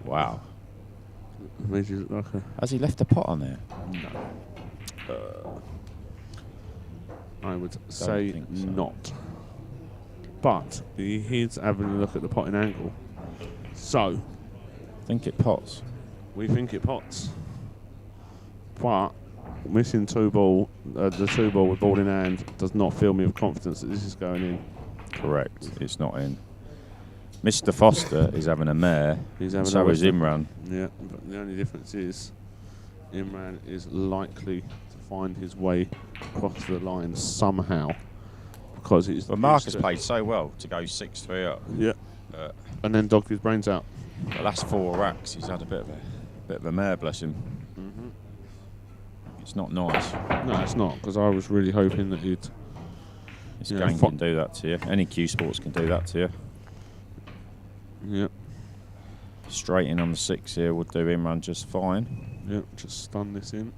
S3: Wow.
S1: Made you look like a.
S3: Has he left a pot on there?
S1: No. I would say
S3: think so.
S1: not. But he's having a look at the potting angle. So
S3: I think it pots.
S1: we think it pots. But missing the 2 ball with ball in hand does not fill me with confidence that this is going in.
S3: Correct. It's not in. Mr. Foster is having a mare.
S1: He's having
S3: so
S1: a
S3: is Imran.
S1: Yeah, but the only difference is Imran is likely to find his way across the line somehow because he's.
S3: But Marcus played so well to go 6-3 up.
S1: Yeah. And then dogged his brains out.
S3: The last 4 racks, he's had a bit of a mare, bless him.
S1: Mm-hmm.
S3: It's not nice.
S1: No, it's not, because I was really hoping that he'd.
S3: This game can do that to you. Any Q Sports can do that to you.
S1: Yep.
S3: Straight in on the 6 here would do Imran just fine.
S1: Yep, just stun this in.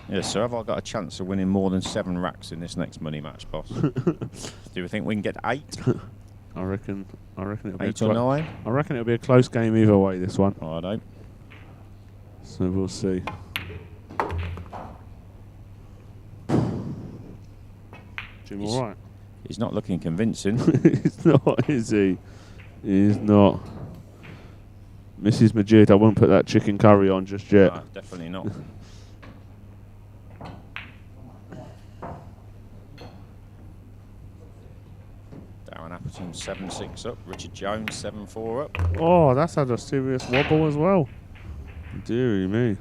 S3: Yeah, so have I got a chance of winning more than 7 racks in this next money match, boss? Do you think we can get 8?
S1: I reckon it'll be
S3: 8 or 9?
S1: I reckon it'll be a close game either way, this one.
S3: I don't.
S1: So we'll see. Jim, all right?
S3: He's not looking convincing.
S1: He's not, is he? He's not. Mrs. Majid, I won't put that chicken curry on just yet.
S3: No, definitely not. Darren Appleton 7-6 up. Richard Jones 7-4 up.
S1: Oh, that's had a serious wobble as well. Deary me.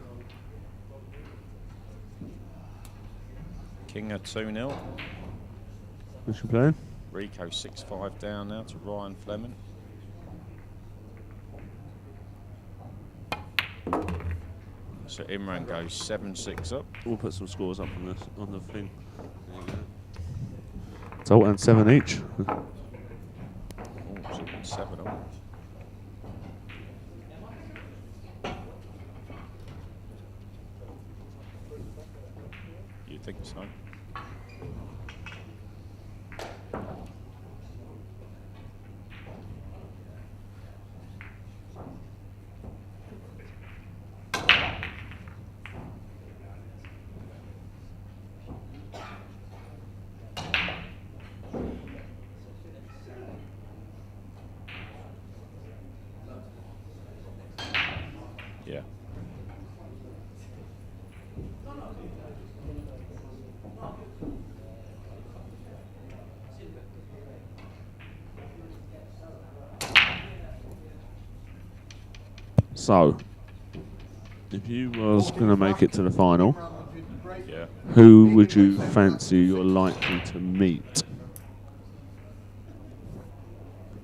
S3: King 2-0.
S1: Who's she playing?
S3: Rico 6-5 down now to Ryan Fleming. So Imran goes 7-6 up.
S1: We'll put some scores up on the thing. There you go. Zoltan 7 each.
S3: Oh, so 7 up. You think so? Yeah.
S1: So, if you was going to make it to the final,
S3: Yeah.
S1: who would you fancy you're likely to meet?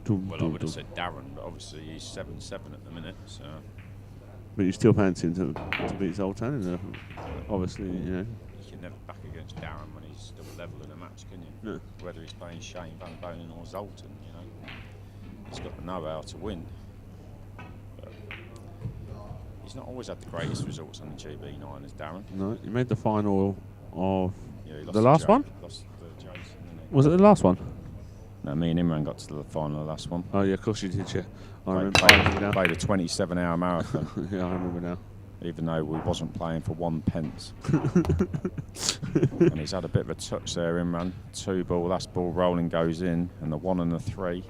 S3: Well, I would have said Darren, but obviously he's 7-7 at the minute, so.
S1: But you still fancy him to beat Zoltan, in obviously, you know.
S3: You can never back against Darren when he's still level in a match, can you?
S1: No.
S3: Whether he's playing Shane Van Bonen or Zoltan, you know. He's got the know-how to win. But he's not always had the greatest results on the GB9 as Darren.
S1: No, you made the final of
S3: Yeah, he lost
S1: the
S3: to
S1: last one?
S3: Lost to Jason, didn't he?
S1: Was it the last one?
S3: No, me and Imran got to the final of the last one.
S1: Oh yeah, of course you did, yeah. I
S3: Played-
S1: remember now.
S3: Played a 27-hour marathon,
S1: Yeah, I remember now.
S3: even though we wasn't playing for 1 pence. And he's had a bit of a touch there, Imran. 2 ball, last ball rolling goes in, and the 1 and the 3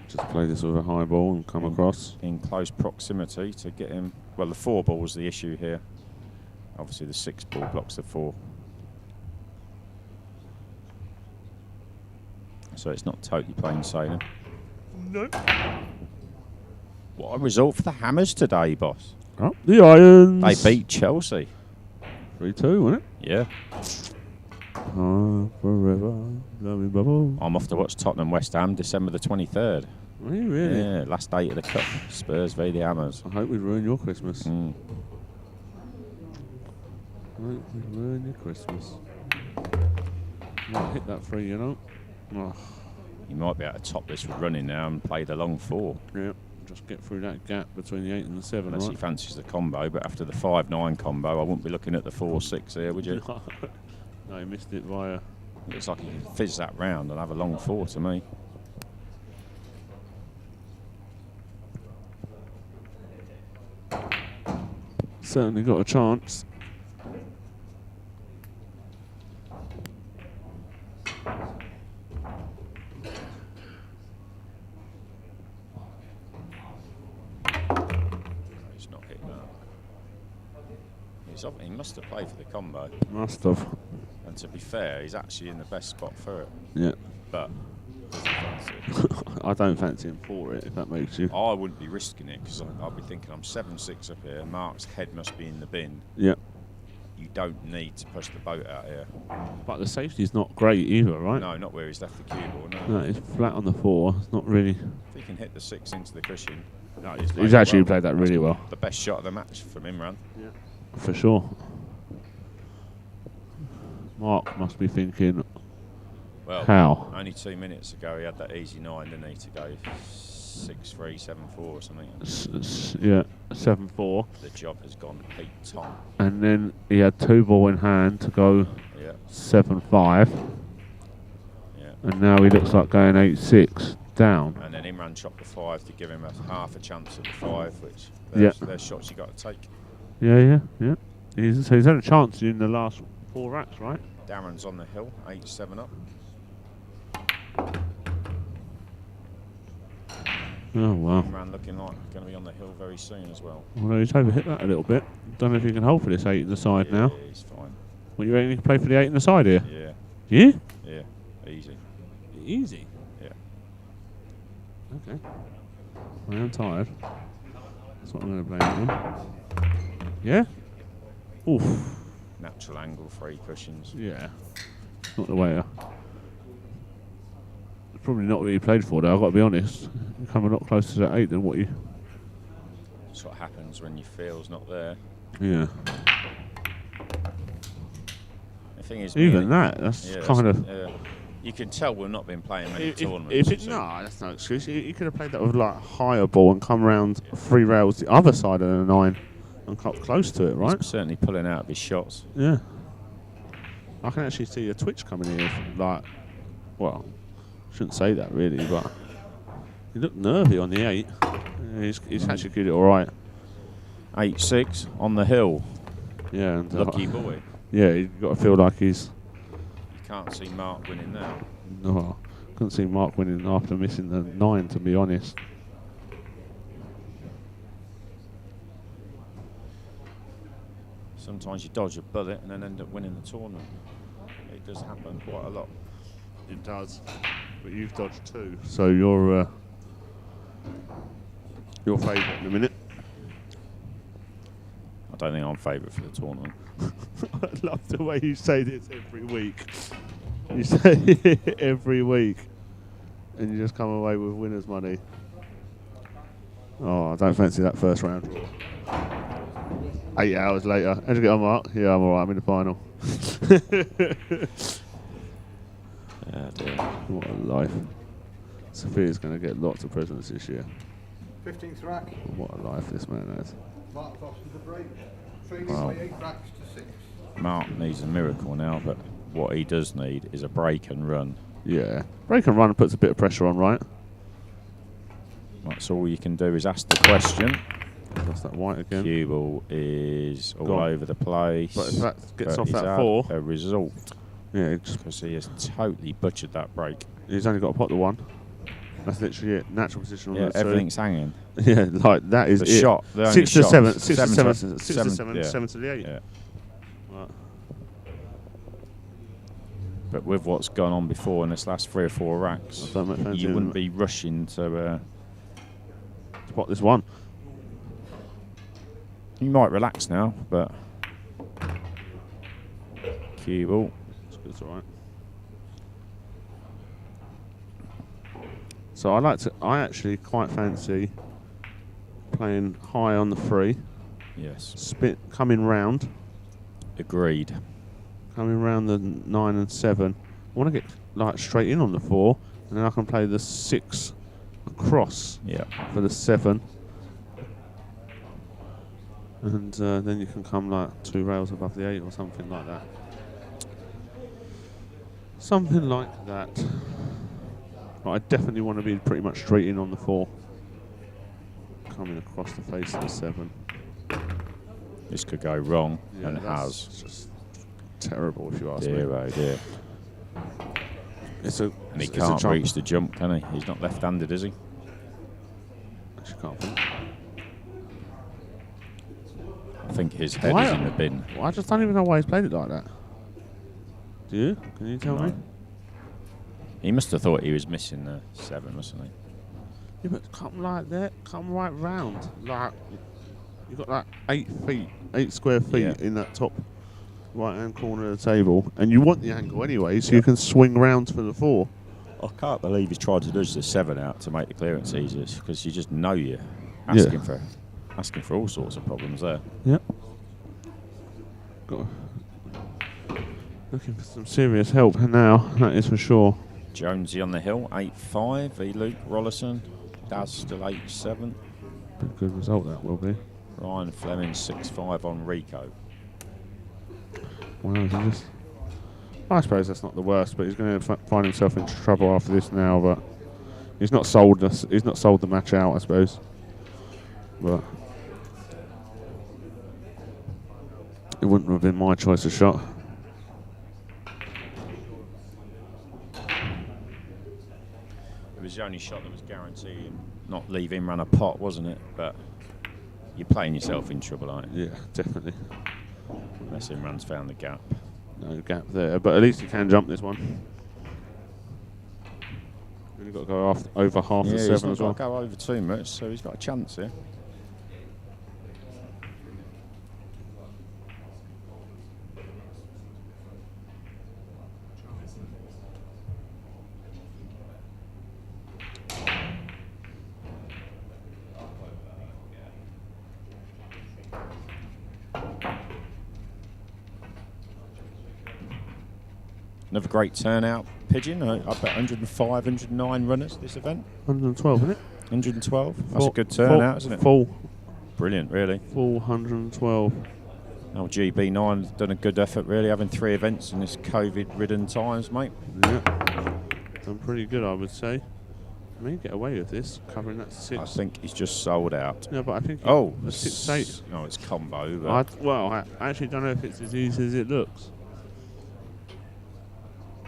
S1: Just play this with a high ball and come across.
S3: in close proximity to get him. Well, the 4 ball was the issue here. Obviously, the 6 ball blocks the 4. so it's not totally plain sailing.
S1: No.
S3: What a result for the Hammers today, boss.
S1: Up the Irons.
S3: They beat Chelsea.
S1: 3-2, wasn't it?
S3: Yeah.
S1: Forever, loving bubble.
S3: I'm off to watch Tottenham West Ham December the 23rd.
S1: Are you really?
S3: Yeah, last day of the cup. Spurs v the Hammers.
S1: I hope we ruin your Christmas.
S3: Mm.
S1: I hope we ruin your Christmas. Might hit that free, you know. Oh,
S3: You might be able to top this with running now and play the long 4.
S1: yeah, just get through that gap between the 8 and the 7,
S3: Unless he
S1: right?
S3: fancies the combo, but after the 5-9 combo, I wouldn't be looking at the 4-6 here, would you?
S1: No, he missed it via.
S3: Looks like he can fizz that round and have a long 4 to me.
S1: Certainly got a chance.
S3: He's not hitting that. He must have played for the combo.
S1: Must have.
S3: And to be fair, he's actually in the best spot for it.
S1: Yeah.
S3: But does he fancy it?
S1: I don't fancy him for it, if that makes you.
S3: I wouldn't be risking it because I'll be thinking I'm 7-6 up here. Mark's head must be in the bin.
S1: Yeah.
S3: You don't need to push the boat out here.
S1: But the safety's not great either, right?
S3: No, not where he's left the cue ball. No.
S1: No, it's flat on the 4. It's not really.
S3: If he can hit the 6 into the cushion. No,
S1: He's actually played that really well.
S3: The best shot of the match from Imran.
S1: Yeah. For sure. Mark must be thinking,
S3: Well,
S1: how?
S3: only 2 minutes ago he had that easy 9, didn't he, to go 6-3, 7-4 or something.
S1: Yeah, 7-4.
S3: The job has gone Pete Tom.
S1: And then he had 2 ball in hand to go
S3: Yeah,
S1: 7-5.
S3: yeah.
S1: And now he looks like going 8-6 down.
S3: And then Imran chopped the 5 to give him a half a chance at the 5, which there's shots you got to take.
S1: Yeah. So he's had a chance in the last 4 racks, right?
S3: Darren's on the hill, 8-7 up.
S1: Oh, wow.
S3: Imran looking like going to be on the hill very soon as well.
S1: Well, he's overhit that a little bit. Don't know if he can hold for this 8 in the side
S3: Yeah,
S1: now.
S3: he's fine.
S1: Well, you reckon he can play for the 8 in the side here?
S3: Yeah,
S1: Yeah?
S3: yeah, easy.
S1: Easy.
S3: Yeah.
S1: Okay. I am tired. That's what I'm going to blame it on. Yeah? Oof.
S3: Natural angle, 3 cushions.
S1: Yeah. Not the way. It's probably not what he played for, though. I've got to be honest. You come a lot closer to that 8 than what you.
S3: That's what happens when your feel's not there.
S1: Yeah.
S3: The thing is,
S1: Even that's kind of.
S3: you can tell we've not been playing many tournaments.
S1: If it, no, that's no excuse. You could have played that with like higher ball and come around 3 rails the other side of the 9 and cut close to it, right?
S3: He's certainly pulling out of his shots.
S1: Yeah. I can actually see a twitch coming here. Like, well, shouldn't say that really, but he looked nervy on the 8. He's actually did it all right.
S3: 8-6 on the hill.
S1: Yeah, and
S3: Lucky boy.
S1: Yeah, you've got to feel like he's.
S3: You can't see Mark winning now.
S1: No, couldn't see Mark winning after missing the 9, to be honest.
S3: Sometimes you dodge a bullet and then end up winning the tournament. It does happen quite a lot.
S1: It does, but you've dodged 2, so you're favourite in a minute.
S3: I don't think I'm favourite for the tournament.
S1: I love the way you say this every week. You say it every week, and you just come away with winners' money. Oh, I don't fancy that first round draw. 8 hours later. How'd you get on, Mark? Yeah, I'm alright. I'm in the final.
S3: Oh dear.
S1: What a life. Sophia's going to get lots of presents this year.
S2: 15th rack.
S1: What a life this man has.
S2: Mark lost the break. Training
S3: Wow.
S2: by 8 racks to 6.
S3: Mark needs a miracle now, but what he does need is a break and run.
S1: Yeah. Break and run puts a bit of pressure on, right?
S3: That's all you can do is ask the question.
S1: That's that white again.
S3: Cue ball is all
S1: Gone.
S3: over the place.
S1: But if that gets off
S3: he's
S1: that
S3: had
S1: 4.
S3: a result,
S1: Yeah,
S3: because he has totally butchered that break.
S1: he's only got to pot the 1. That's literally it. Natural position on
S3: Yeah,
S1: the 2.
S3: everything's hanging.
S1: Yeah, like that is
S3: The
S1: it.
S3: shot, the only
S1: 6 to
S3: shot.
S1: 7, 6 to
S3: 7
S1: 7,
S3: to-
S1: 6 to 7,
S3: yeah.
S1: 7 to the 8.
S3: Yeah.
S1: Right.
S3: But with what's gone on before in this last 3 or 4 racks,
S1: I don't make fancy
S3: you
S1: of
S3: wouldn't
S1: them.
S3: be rushing to.
S1: Spot this one.
S3: You might relax now, but cue ball.
S1: It's all right. So I actually quite fancy playing high on the 3,
S3: Yes,
S1: coming round
S3: agreed.
S1: the 9 and 7. I want to get like straight in on the 4, and then I can play the 6 across
S3: Yeah,
S1: for the 7. And then you can come like 2 rails above the 8 or something like that. Something like that. But I definitely want to be pretty much straight in on the 4. Coming across the face of the 7.
S3: this could go wrong,
S1: Yeah,
S3: and
S1: that's
S3: has.
S1: just terrible if you ask
S3: Dear,
S1: me.
S3: oh dear.
S1: It's a,
S3: And he
S1: it's a
S3: can't
S1: jump.
S3: reach the jump, can he? He's not left-handed, is he?
S1: Actually can't think.
S3: I think his head
S1: Why-
S3: is in the bin.
S1: Well, I just don't even know why he's played it like that. Do you? Can you tell
S3: No.
S1: me?
S3: He must have thought he was missing the 7, mustn't he?
S1: Yeah, but come like that. Come right round. Like you've got like 8 feet, 8 square feet
S3: Yeah.
S1: in that top right-hand corner of the table, and you want the angle anyway, so
S3: Yeah.
S1: you can swing round for the 4.
S3: I can't believe he's tried to dodge the 7 out to make the clearance easier, because you just know you're asking for all sorts of problems there.
S1: Yep. Looking for some serious help now, that is for sure.
S3: Jonesy on the hill, 8-5. Luke Rollerson, Daz still 8-7.
S1: Pretty good result that will be.
S3: Ryan Fleming 6-5 on Rico.
S1: Wow, he just. I suppose that's not the worst, but he's going to find himself in trouble after this now. But he's not sold us. He's not sold the match out, I suppose. But it wouldn't have been my choice of shot.
S3: It was the only shot that was guaranteed not leave Imran a pot, wasn't it? But you're playing yourself in trouble, aren't you?
S1: Yeah, definitely.
S3: Unless Imran's found the gap.
S1: No gap there, but at least he can jump this one. Only got to go over half the
S3: Yeah,
S1: 7
S3: he's not
S1: as well.
S3: got to go over too much, so he's got a chance here. Another great turnout, Pigeon. I bet 105, 109 runners this event.
S1: 112, isn't it?
S3: 112. That's a good turnout, isn't it?
S1: Full
S3: Brilliant, really.
S1: 112.
S3: Oh, GB9 has done a good effort, really, having 3 events in this COVID-ridden times, mate.
S1: Yeah, done pretty good, I would say. I may get away with this, covering that 6.
S3: I think he's just sold out.
S1: Yeah, but I think
S3: Oh,
S1: the 6-8.
S3: No, it's combo. But
S1: I actually don't know if it's as easy as it looks.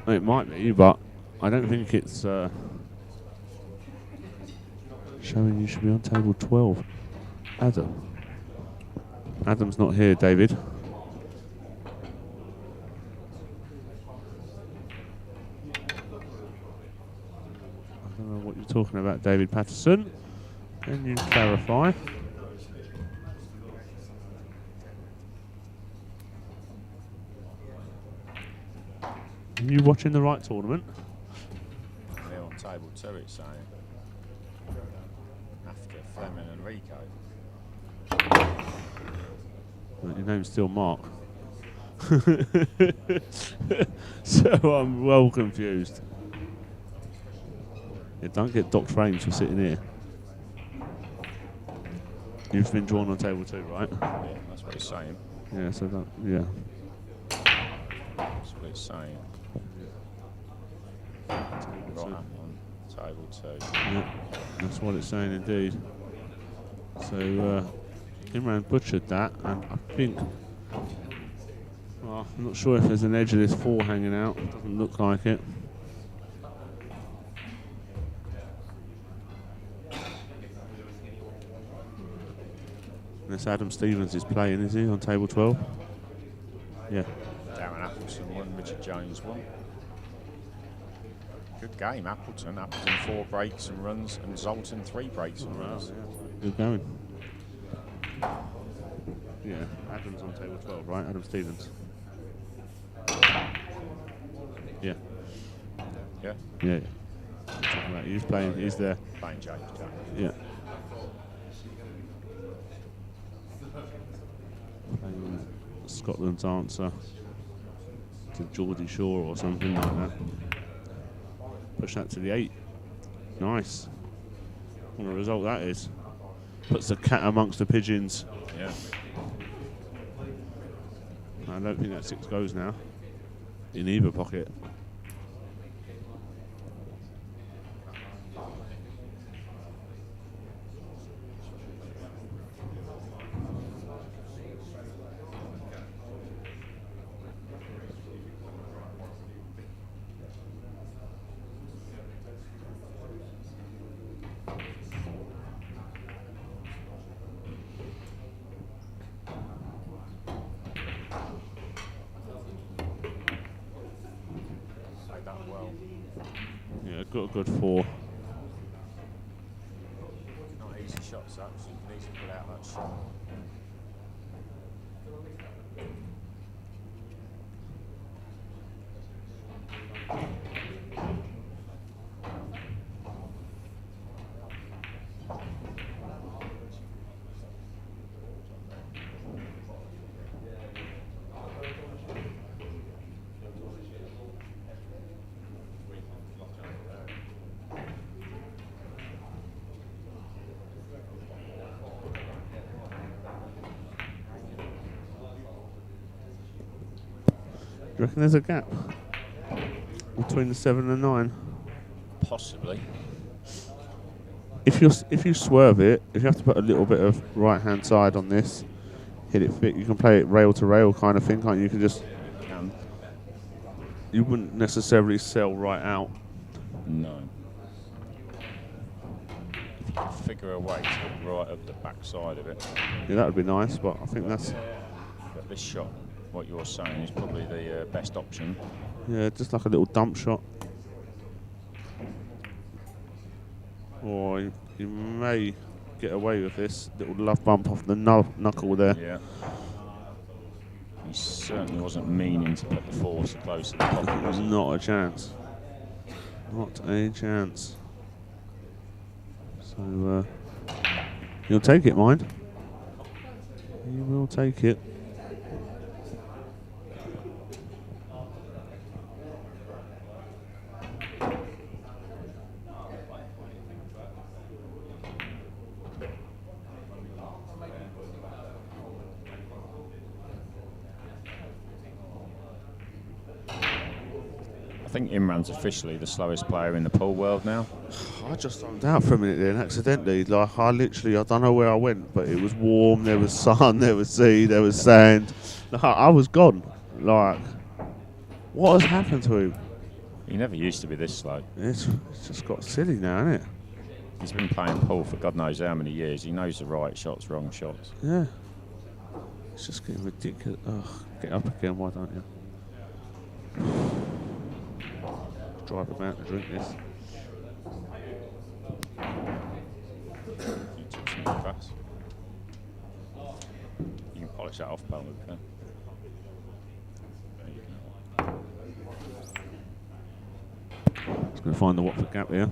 S1: It might be, but I don't think it's showing you should be on table 12. Adam's not here, David. I don't know what you're talking about, David Patterson. Can you clarify? Are you watching the right tournament?
S3: they're on table 2, it's saying. After Fleming and Rico.
S1: But your name's still Mark. So I'm well confused. Yeah, don't get docked frames for sitting here. You've been drawn on table 2, right?
S3: Yeah, that's what it's saying.
S1: Yeah, so that, yeah.
S3: That's what it's saying. Right on table 2.
S1: Yeah, that's what it's saying indeed. So Imran butchered that, and I think, well, I'm not sure if there's an edge of this 4 hanging out. Doesn't look like it. Unless Adam Stevens is playing, is he, on table 12? Yeah.
S3: Darren Appleson won, Richard Jones won. Good game, Appleton. Appleton 4 breaks and runs, and Zoltan 3 breaks and runs.
S1: Good going. Yeah, Adam's on table 12, right? Adam Stevens. Yeah.
S3: Yeah.
S1: Yeah. Right, he's playing. He's there.
S3: Playing James Jack.
S1: Yeah. Playing Scotland's answer to Geordie Shore or something like that. Push that to the 8. Nice. What a result that is. Puts the cat amongst the pigeons.
S3: Yeah.
S1: I don't think that 6 goes now. In either pocket. Got a good 4.
S3: Not easy shots, that. So you can easily put out that shot.
S1: Do you reckon there's a gap between the 7 and 9?
S3: Possibly.
S1: If you swerve it, if you have to put a little bit of right hand side on this, hit it fit, you can play it rail to rail kind of thing, can't you? You can just you wouldn't necessarily sell right out.
S3: No. If you could figure a way to hit right up the back side of it.
S1: Yeah, that would be nice, but I think that's
S3: But this shot, what you're saying, is probably the best option.
S1: yeah, just like a little dump shot. Or you may get away with this little love bump off the knuckle there.
S3: Yeah. He certainly wasn't meaning to put the 4 so close to the pocket, was he?
S1: Not a chance. Not a chance. So you'll take it, mind. You will take it.
S3: I think Imran's officially the slowest player in the pool world now.
S1: I just zoned out for a minute then, accidentally. Like I don't know where I went, but it was warm. There was sun, there was sea, there was sand. Like, I was gone. Like, what has happened to him?
S3: He never used to be this slow.
S1: It's just got silly now, isn't it?
S3: He's been playing pool for God knows how many years. He knows the right shots, wrong shots.
S1: Yeah. It's just getting ridiculous. Ugh, get up again, why don't you? Drive him out to drink this.
S3: You took some pass. You can polish that off, pal. Okay. There you go.
S1: Just going to find the Watford gap here.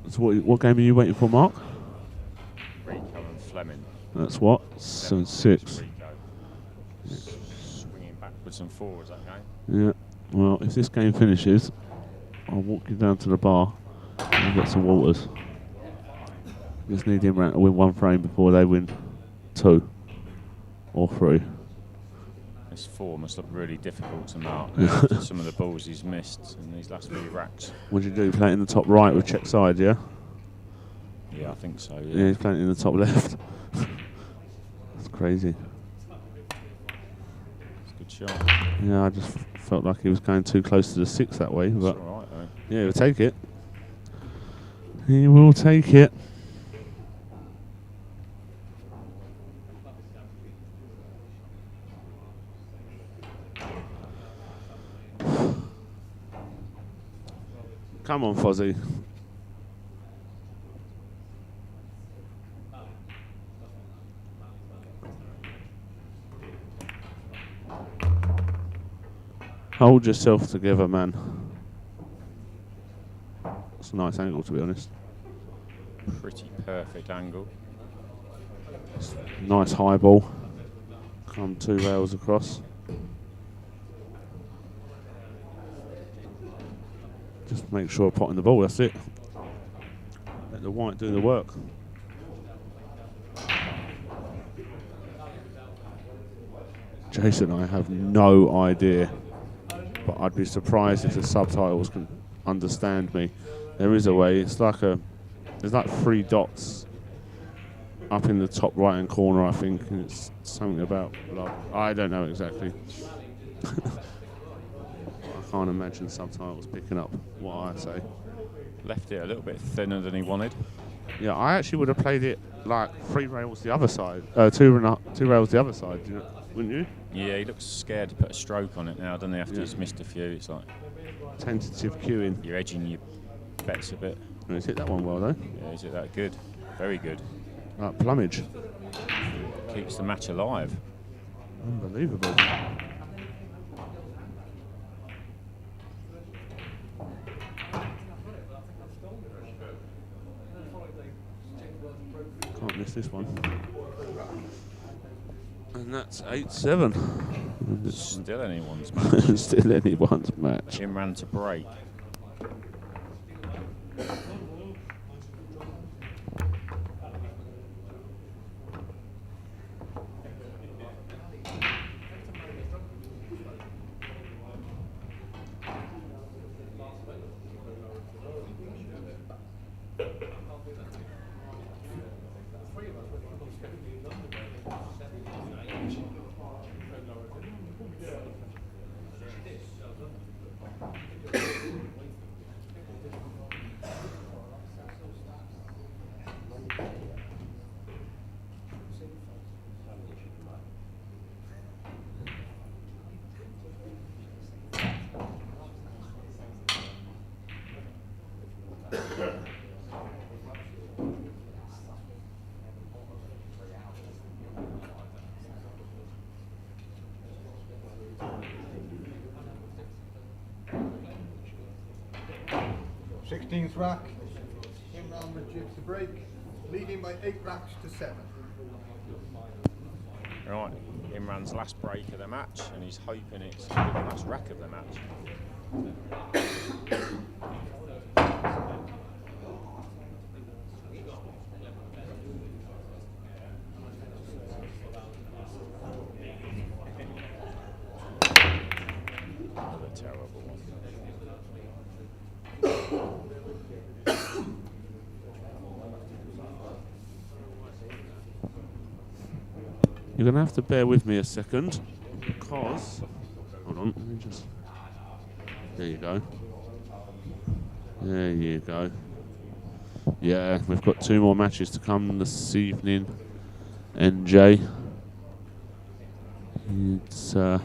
S1: So what game are you waiting for, Mark?
S3: Rico and Fleming.
S1: That's what? 7-6.
S3: Swinging backwards and forwards that game.
S1: Yeah. Well, if this game finishes, I'll walk you down to the bar and get some waters. Just need Imran to win 1 frame before they win 2 or 3.
S3: This 4 must look really difficult to mark after some of the balls he's missed in these last few racks.
S1: What do you do? Play it in the top right with check side, yeah?
S3: Yeah, I think so.
S1: Yeah, he's playing it in the top left. That's crazy.
S3: It's a good shot.
S1: Yeah, I just felt like he was going too close to the 6 that way, but
S3: It's all right though.
S1: yeah, he'll take it. He will take it. Come on, Fozzie. Hold yourself together, man. It's a nice angle, to be honest.
S3: Pretty perfect angle.
S1: Nice high ball. Come 2 rails across. Just make sure I pot in the ball, that's it. Let the white do the work. Jason, I have no idea, but I'd be surprised if the subtitles can understand me. There is a way. It's like there's like 3 dots up in the top right hand corner, I think, and it's something about blood. I don't know exactly. I can't imagine subtitles picking up what I say.
S3: Left it a little bit thinner than he wanted.
S1: Yeah, I actually would have played it like 3 rails the other side, 2 rails the other side, you know, wouldn't you?
S3: Yeah, he looks scared to put a stroke on it now, doesn't he? After he's missed a few, it's like
S1: Tentative cueing.
S3: you're edging your bets a bit.
S1: Oh, he's hit that one well though.
S3: Yeah, is it that good? Very good.
S1: Like plumage.
S3: Keeps the match alive.
S1: Unbelievable. Can't miss this one. And that's 8-7.
S3: Still anyone's match.
S1: Still anyone's match.
S3: Imran to break.
S2: Sixteenth rack. Imran Majid to break, leading by 8 racks to 7.
S3: Right, Imran's last break of the match, and he's hoping it's the last rack of the match. Another terrible one.
S1: You're going to have to bear with me a second because... Hold on, let me just... There you go. There you go. Yeah, we've got 2 more matches to come this evening. NJ. It's...
S3: Got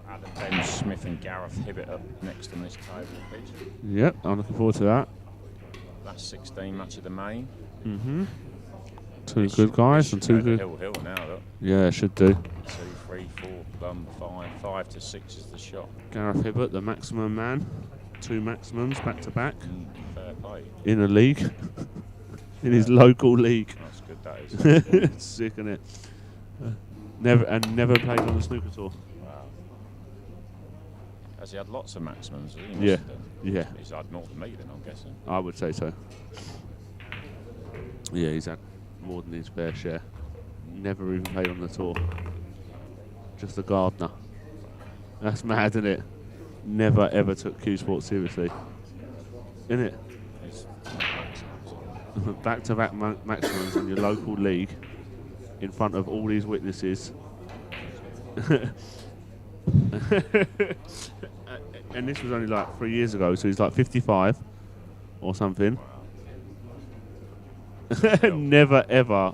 S3: Adam Ben Smith and Gareth Hibbett up next on this table, Pete.
S1: Yep, I'm looking forward to that.
S3: Last 16 match of the main.
S1: Mm-hmm. 2 good guys and 2 good...
S3: Hill now, look.
S1: Yeah, should do.
S3: 2, 3, 4, plum, 5. 5 to 6 is the shot.
S1: Gareth Hibbett, the maximum man. 2 maximums back to back.
S3: Fair play.
S1: In a league. In his local league.
S3: That's good, that is.
S1: It's sick, isn't it? Never played on the snooker tour.
S3: Wow. Has he had lots of maximums? He
S1: Yeah.
S3: must have done.
S1: Yeah.
S3: He's had more than me then, I'm guessing.
S1: I would say so. Yeah, he's had more than his fair share. Never even played on the tour. Just a gardener. That's mad, isn't it? Never ever took Q Sport seriously. Isn't it? Back-to-back maximums in your local league in front of all these witnesses. And this was only like 3 years ago, so he's like 55 or something. Never ever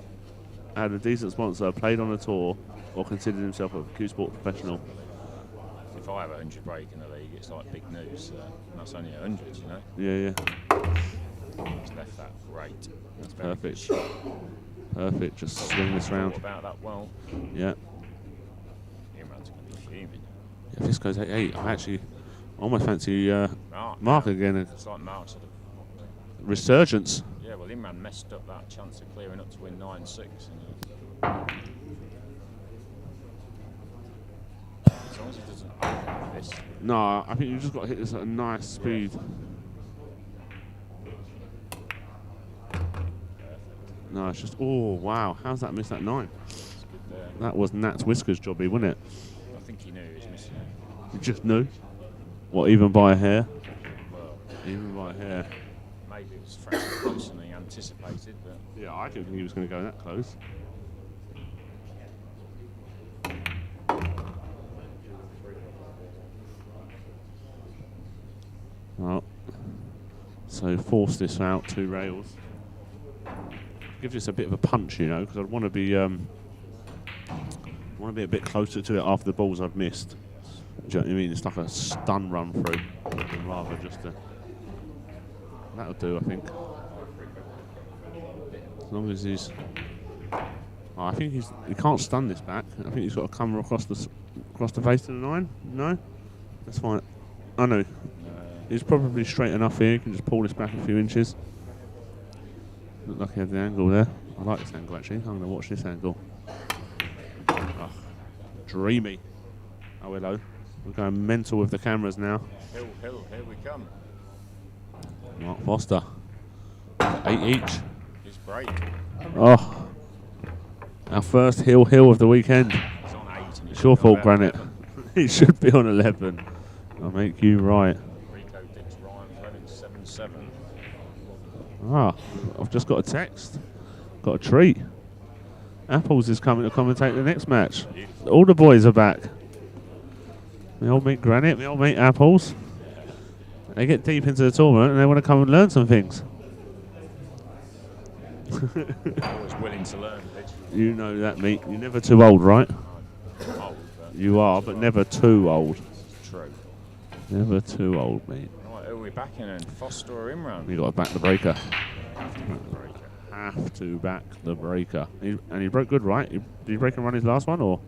S1: had a decent sponsor, played on a tour, or considered himself a Q Sport professional.
S3: if I have 100 break in the league, it's like big news. And that's only 100, you know.
S1: Yeah.
S3: He's left that great.
S1: That's
S3: Very good
S1: perfect.
S3: shot.
S1: Perfect. Just swing this round.
S3: Thought about that well.
S1: Yeah.
S3: Imran's going to be fuming.
S1: If this goes 8-8, I actually almost fancy Mark
S3: now.
S1: again.
S3: It's like Mark sort of.
S1: Resurgence.
S3: Yeah, well, Imran messed up that chance of clearing up to win 9-6. As long as he doesn't open this.
S1: No, I think you just got to hit this at a nice speed. No, it's just, oh, wow. How's that miss that 9?
S3: It's good there.
S1: That was Nat's Whiskers jobby, wasn't it?
S3: I think he knew he was missing it.
S1: You just knew. What, even by a hair?
S3: Well,
S1: Even by a hair.
S3: maybe it was fractionally closer than he anticipated, but
S1: Yeah, I didn't think he was going to go that close. Well, so force this out 2 rails. Give this a bit of a punch, you know, because I'd want to be a bit closer to it after the balls I've missed. Do you know what I mean? It's like a stun run through, rather just a. That'll do, I think. As long as he's. Oh, I think he can't stun this back. I think he's got to come across the face to the 9. No, that's fine. I know. He's probably straight enough here. He can just pull this back a few inches. Looked like he had the angle there. I like this angle actually. I'm going to watch this angle. Oh, dreamy. Oh, hello. We're going mental with the cameras now.
S3: Hill, here we come.
S1: Mark Foster. 8 each.
S3: His break.
S1: Oh. Our first hill of the weekend.
S3: He's on 8. And
S1: It's your fault, Granite. He should be on 11. I'll make you right.
S3: Rico Dix Ryan running 7-7.
S1: Ah, I've just got a text. Got a treat. Apples is coming to commentate the next match. All the boys are back. My old mate Granite, my old mate Apples. They get deep into the tournament and they want to come and learn some things.
S3: Always willing to learn, Lidge.
S1: You know that, mate. You're never too old, right?
S3: I'm old, but
S1: You are, but never too old.
S3: it's true.
S1: Never too old, mate.
S3: Right, who are we backing then? Foster or Imran?
S1: You got to back the breaker.
S3: Have to back the breaker.
S1: Have to back the breaker. And he broke good, right? Did he break and run his last one, or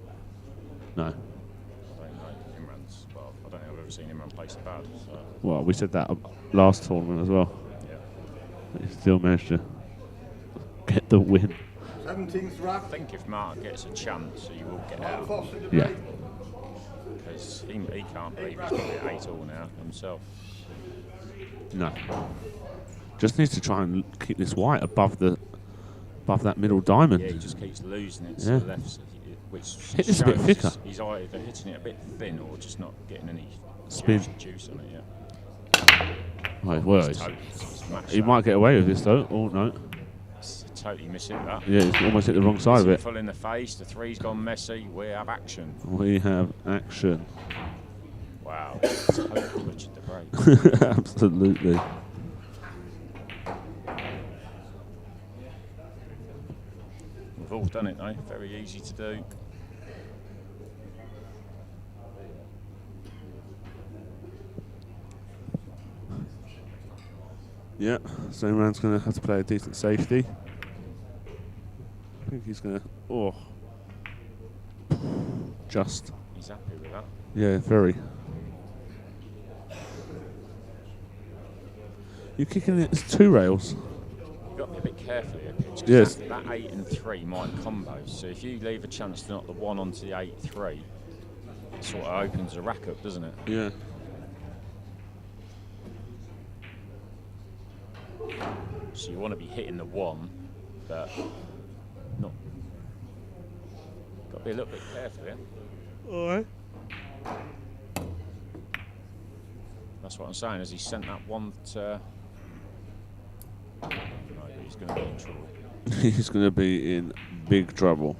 S1: no?
S3: I don't know. Imran's, well, I don't think I've ever seen Imran play so bad. So,
S1: Well, we said that last tournament as well.
S3: yeah.
S1: But he still managed to get the win.
S2: 17th rack.
S3: I think if Mark gets a chance, he will get
S2: Mark
S3: out.
S2: Foster to
S1: Yeah.
S2: break.
S3: Because he can't believe he's going to be 8 all now himself.
S1: No. Just needs to try and keep this white above that middle diamond.
S3: Yeah, he just keeps losing it
S1: Yeah.
S3: to the left, which
S1: Hit this a bit
S3: shows
S1: thicker.
S3: He's either hitting it a bit thin or just not getting any
S1: Spin.
S3: juice on it yet.
S1: Oh, well,
S3: He's totally smashed
S1: he
S3: that.
S1: might get away with this though. Oh no.
S3: It's totally missing that.
S1: Yeah, he's almost hit the wrong side of it.
S3: Full in the face, the 3's gone messy, we have action.
S1: We have action.
S3: Wow, totally butchered the break.
S1: Absolutely.
S3: We've all done it though, very easy to do.
S1: Yeah, so Imran's going to have to play a decent safety. I think he's going to. Oh. Just.
S3: He's happy with that.
S1: Yeah, very. You're kicking it. It's 2 rails.
S3: You've got to be a bit careful here, Pitch, 'cause
S1: Yes.
S3: that 8 and 3 might combo. So if you leave a chance to knock the 1 onto the 8-3, it sort of opens the rack up, doesn't it?
S1: Yeah.
S3: So you want to be hitting the 1, but not. Got to be a little bit careful here.
S1: Alright.
S3: That's what I'm saying. As he sent that 1 to. No, but he's going to be in trouble.
S1: He's going to be in big trouble.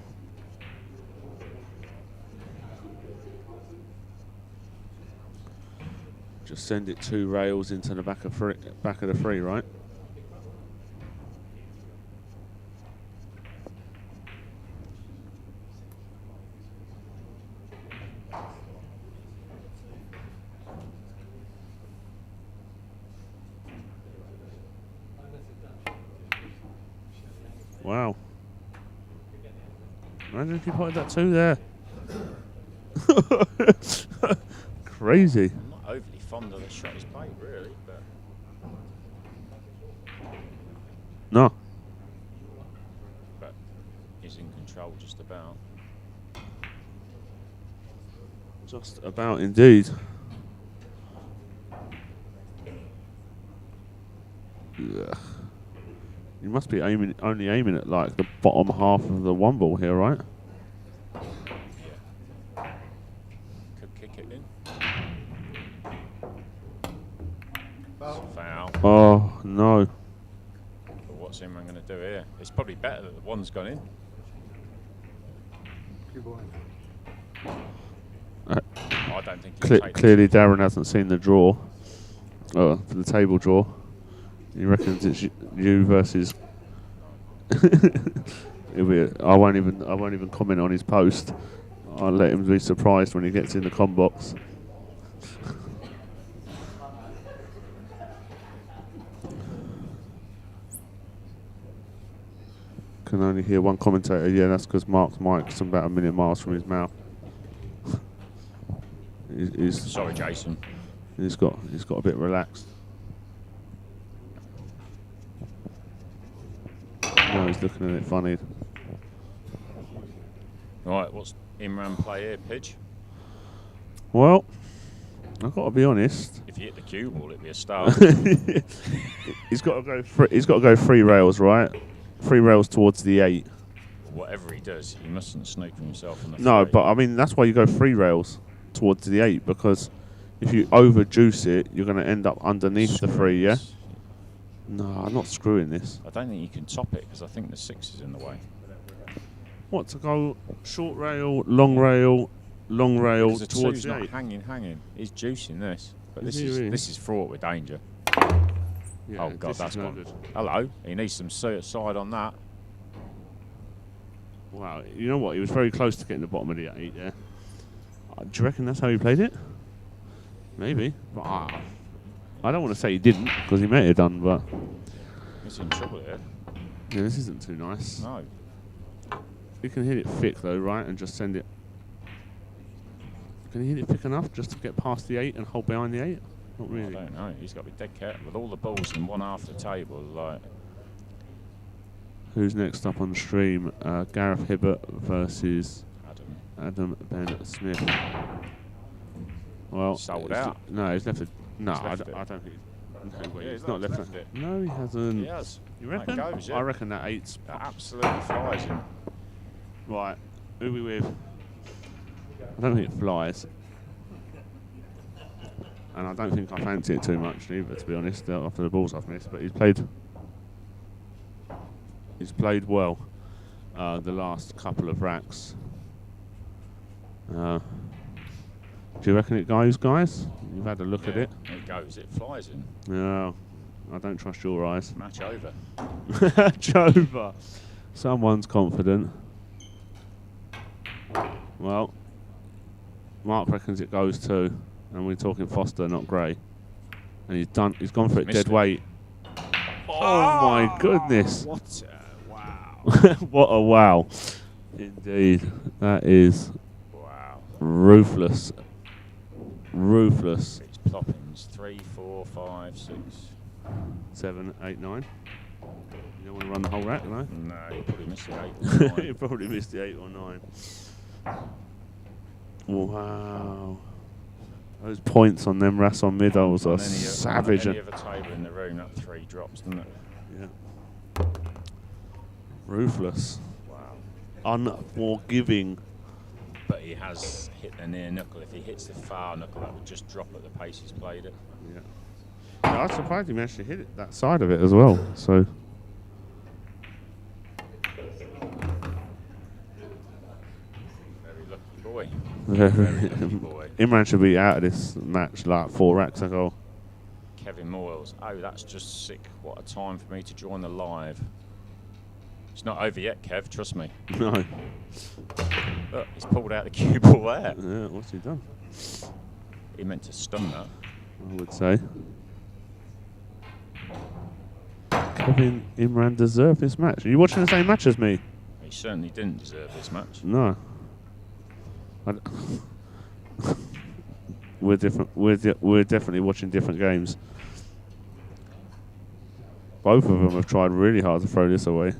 S1: Just send it 2 rails into the back of the 3, right? Wow. Imagine if you put that 2 there. Crazy.
S3: I'm not overly fond of the shot he's played, really, but
S1: No.
S3: he's in control just about.
S1: Just about indeed. Yeah. You must be only aiming at like the bottom half of the 1 ball here, right?
S3: Yeah. Could kick it in. Foul.
S1: Oh no.
S3: But what's Imran going to do here? It's probably better that the 1's gone in.
S2: Keep going.
S3: I don't think he'll take
S1: Clearly Darren hasn't seen the draw. For the table draw. He reckons it's you versus. I won't even comment on his post. I'll let him be surprised when he gets in the com box. Can only hear one commentator. Yeah, that's because Mark's mic's about a million miles from his mouth. he's
S3: Sorry, Jason.
S1: He's got a bit relaxed. No, he's looking at it funny.
S3: Right, what's Imran play here, Pidge?
S1: Well, I've got to be honest.
S3: If you hit the cue ball, it'd be a start.
S1: He's got to go 3 rails, right? 3 rails towards the 8.
S3: Whatever he does, he mustn't sneak for himself on the
S1: No,
S3: 3.
S1: but I mean that's why you go 3 rails towards the 8, because if you over juice it, you're going to end up underneath the 3. Yeah. No, I'm not screwing this.
S3: I don't think you can top it because I think the 6 is in the way.
S1: What, to go short rail, long rail
S3: Because the
S1: towards
S3: 2's
S1: the
S3: not
S1: 8?
S3: hanging. He's juicing this, but
S1: Is
S3: this
S1: he
S3: is
S1: really?
S3: this is fraught with danger.
S1: Yeah,
S3: Oh God,
S1: this
S3: that's
S1: is no
S3: gone.
S1: good.
S3: Hello, he needs some side on that.
S1: Wow, you know what? He was very close to getting the bottom of the 8 there. Do you reckon that's how he played it? Maybe, but I don't want to say he didn't, because he may have done, but
S3: He's in trouble here.
S1: yeah, this isn't too nice.
S3: No.
S1: You can hit it thick though, right, and just send it. Can you hit it thick enough just to get past the 8 and hold behind the 8? Not really.
S3: I don't know. He's got to be dead careful with all the balls in one half of the table. Like,
S1: Who's next up on the stream? Gareth Hibbert versus Adam Ben Smith. Well,
S3: Sold out.
S1: No, he's left it. No,
S3: He's left
S1: I
S3: it.
S1: don't think. No way,
S3: Yeah,
S1: he's
S3: he's
S1: not
S3: not
S1: left
S3: it.
S1: No, he hasn't.
S3: he has.
S1: You
S3: That
S1: reckon?
S3: goes, yeah.
S1: I reckon that 8's
S3: That absolutely flies him.
S1: right. Who we with? I don't think it flies. And I don't think I fancy it too much either, to be honest, after the balls I've missed. But he's played well the last couple of racks. Do you reckon it goes, guys? You've had a look at it.
S3: It goes. It flies him.
S1: No, I don't trust your eyes.
S3: Match over.
S1: Jova. Someone's confident. Well, Mark reckons it goes too. And we're talking Foster, not Gray. And he's gone for it
S3: Missed
S1: dead
S3: it.
S1: weight. Oh my goodness.
S3: What a wow.
S1: What a wow. Indeed. That is
S3: Wow.
S1: ruthless. Ruthless.
S3: It's ploppings. 3, 4, 5, 6.
S1: 7, 8, 9. You don't want to run the whole rack, no?
S3: No, you probably missed it. 8.
S1: You probably missed the 8 or 9. Wow. Those points on them Ras on middles are savage.
S3: On any other table in the room, that 3 drops, doesn't it?
S1: Yeah. Ruthless.
S3: Wow.
S1: Unforgiving.
S3: But he has hit the near knuckle. If he hits the far knuckle, that would just drop at the pace he's played it.
S1: Yeah. I was surprised he managed to hit it that side of it as well. So.
S3: Very lucky boy.
S1: Very
S3: lucky boy.
S1: Imran should be out of this match like 4 racks ago.
S3: Kevin Moyles. Oh, that's just sick. What a time for me to join the live. It's not over yet, Kev. Trust me.
S1: No.
S3: Look, he's pulled out the cue ball there.
S1: Yeah, what's he done?
S3: He meant to stun that.
S1: I would say. I think Imran deserved this match. Are you watching the same match as me?
S3: He certainly didn't deserve this match.
S1: No. We're different. We're definitely watching different games. Both of them have tried really hard to throw this away.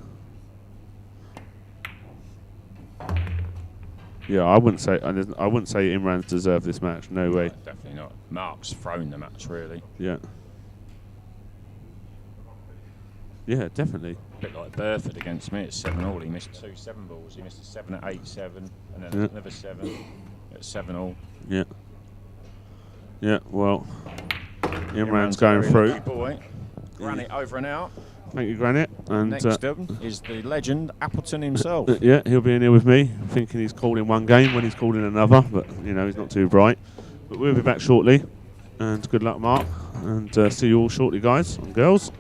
S1: Yeah, I wouldn't say Imran's deserved this match. No way.
S3: Definitely not. Mark's thrown the match, really.
S1: Yeah. Yeah, definitely.
S3: A bit like Burford against me at 7-all. He missed 2 7-balls. He missed a 7 at 8-7, and then another 7 at 7-all.
S1: Yeah. Yeah. Well, Imran's going through.
S3: Lucky boy. Granite over and out.
S1: Thank you, Granite. And
S3: next up is the legend Appleton himself.
S1: Yeah, he'll be in here with me, thinking he's called in one game when he's called in another, but you know he's not too bright. But we'll be back shortly, and good luck, Mark, and see you all shortly, guys and girls.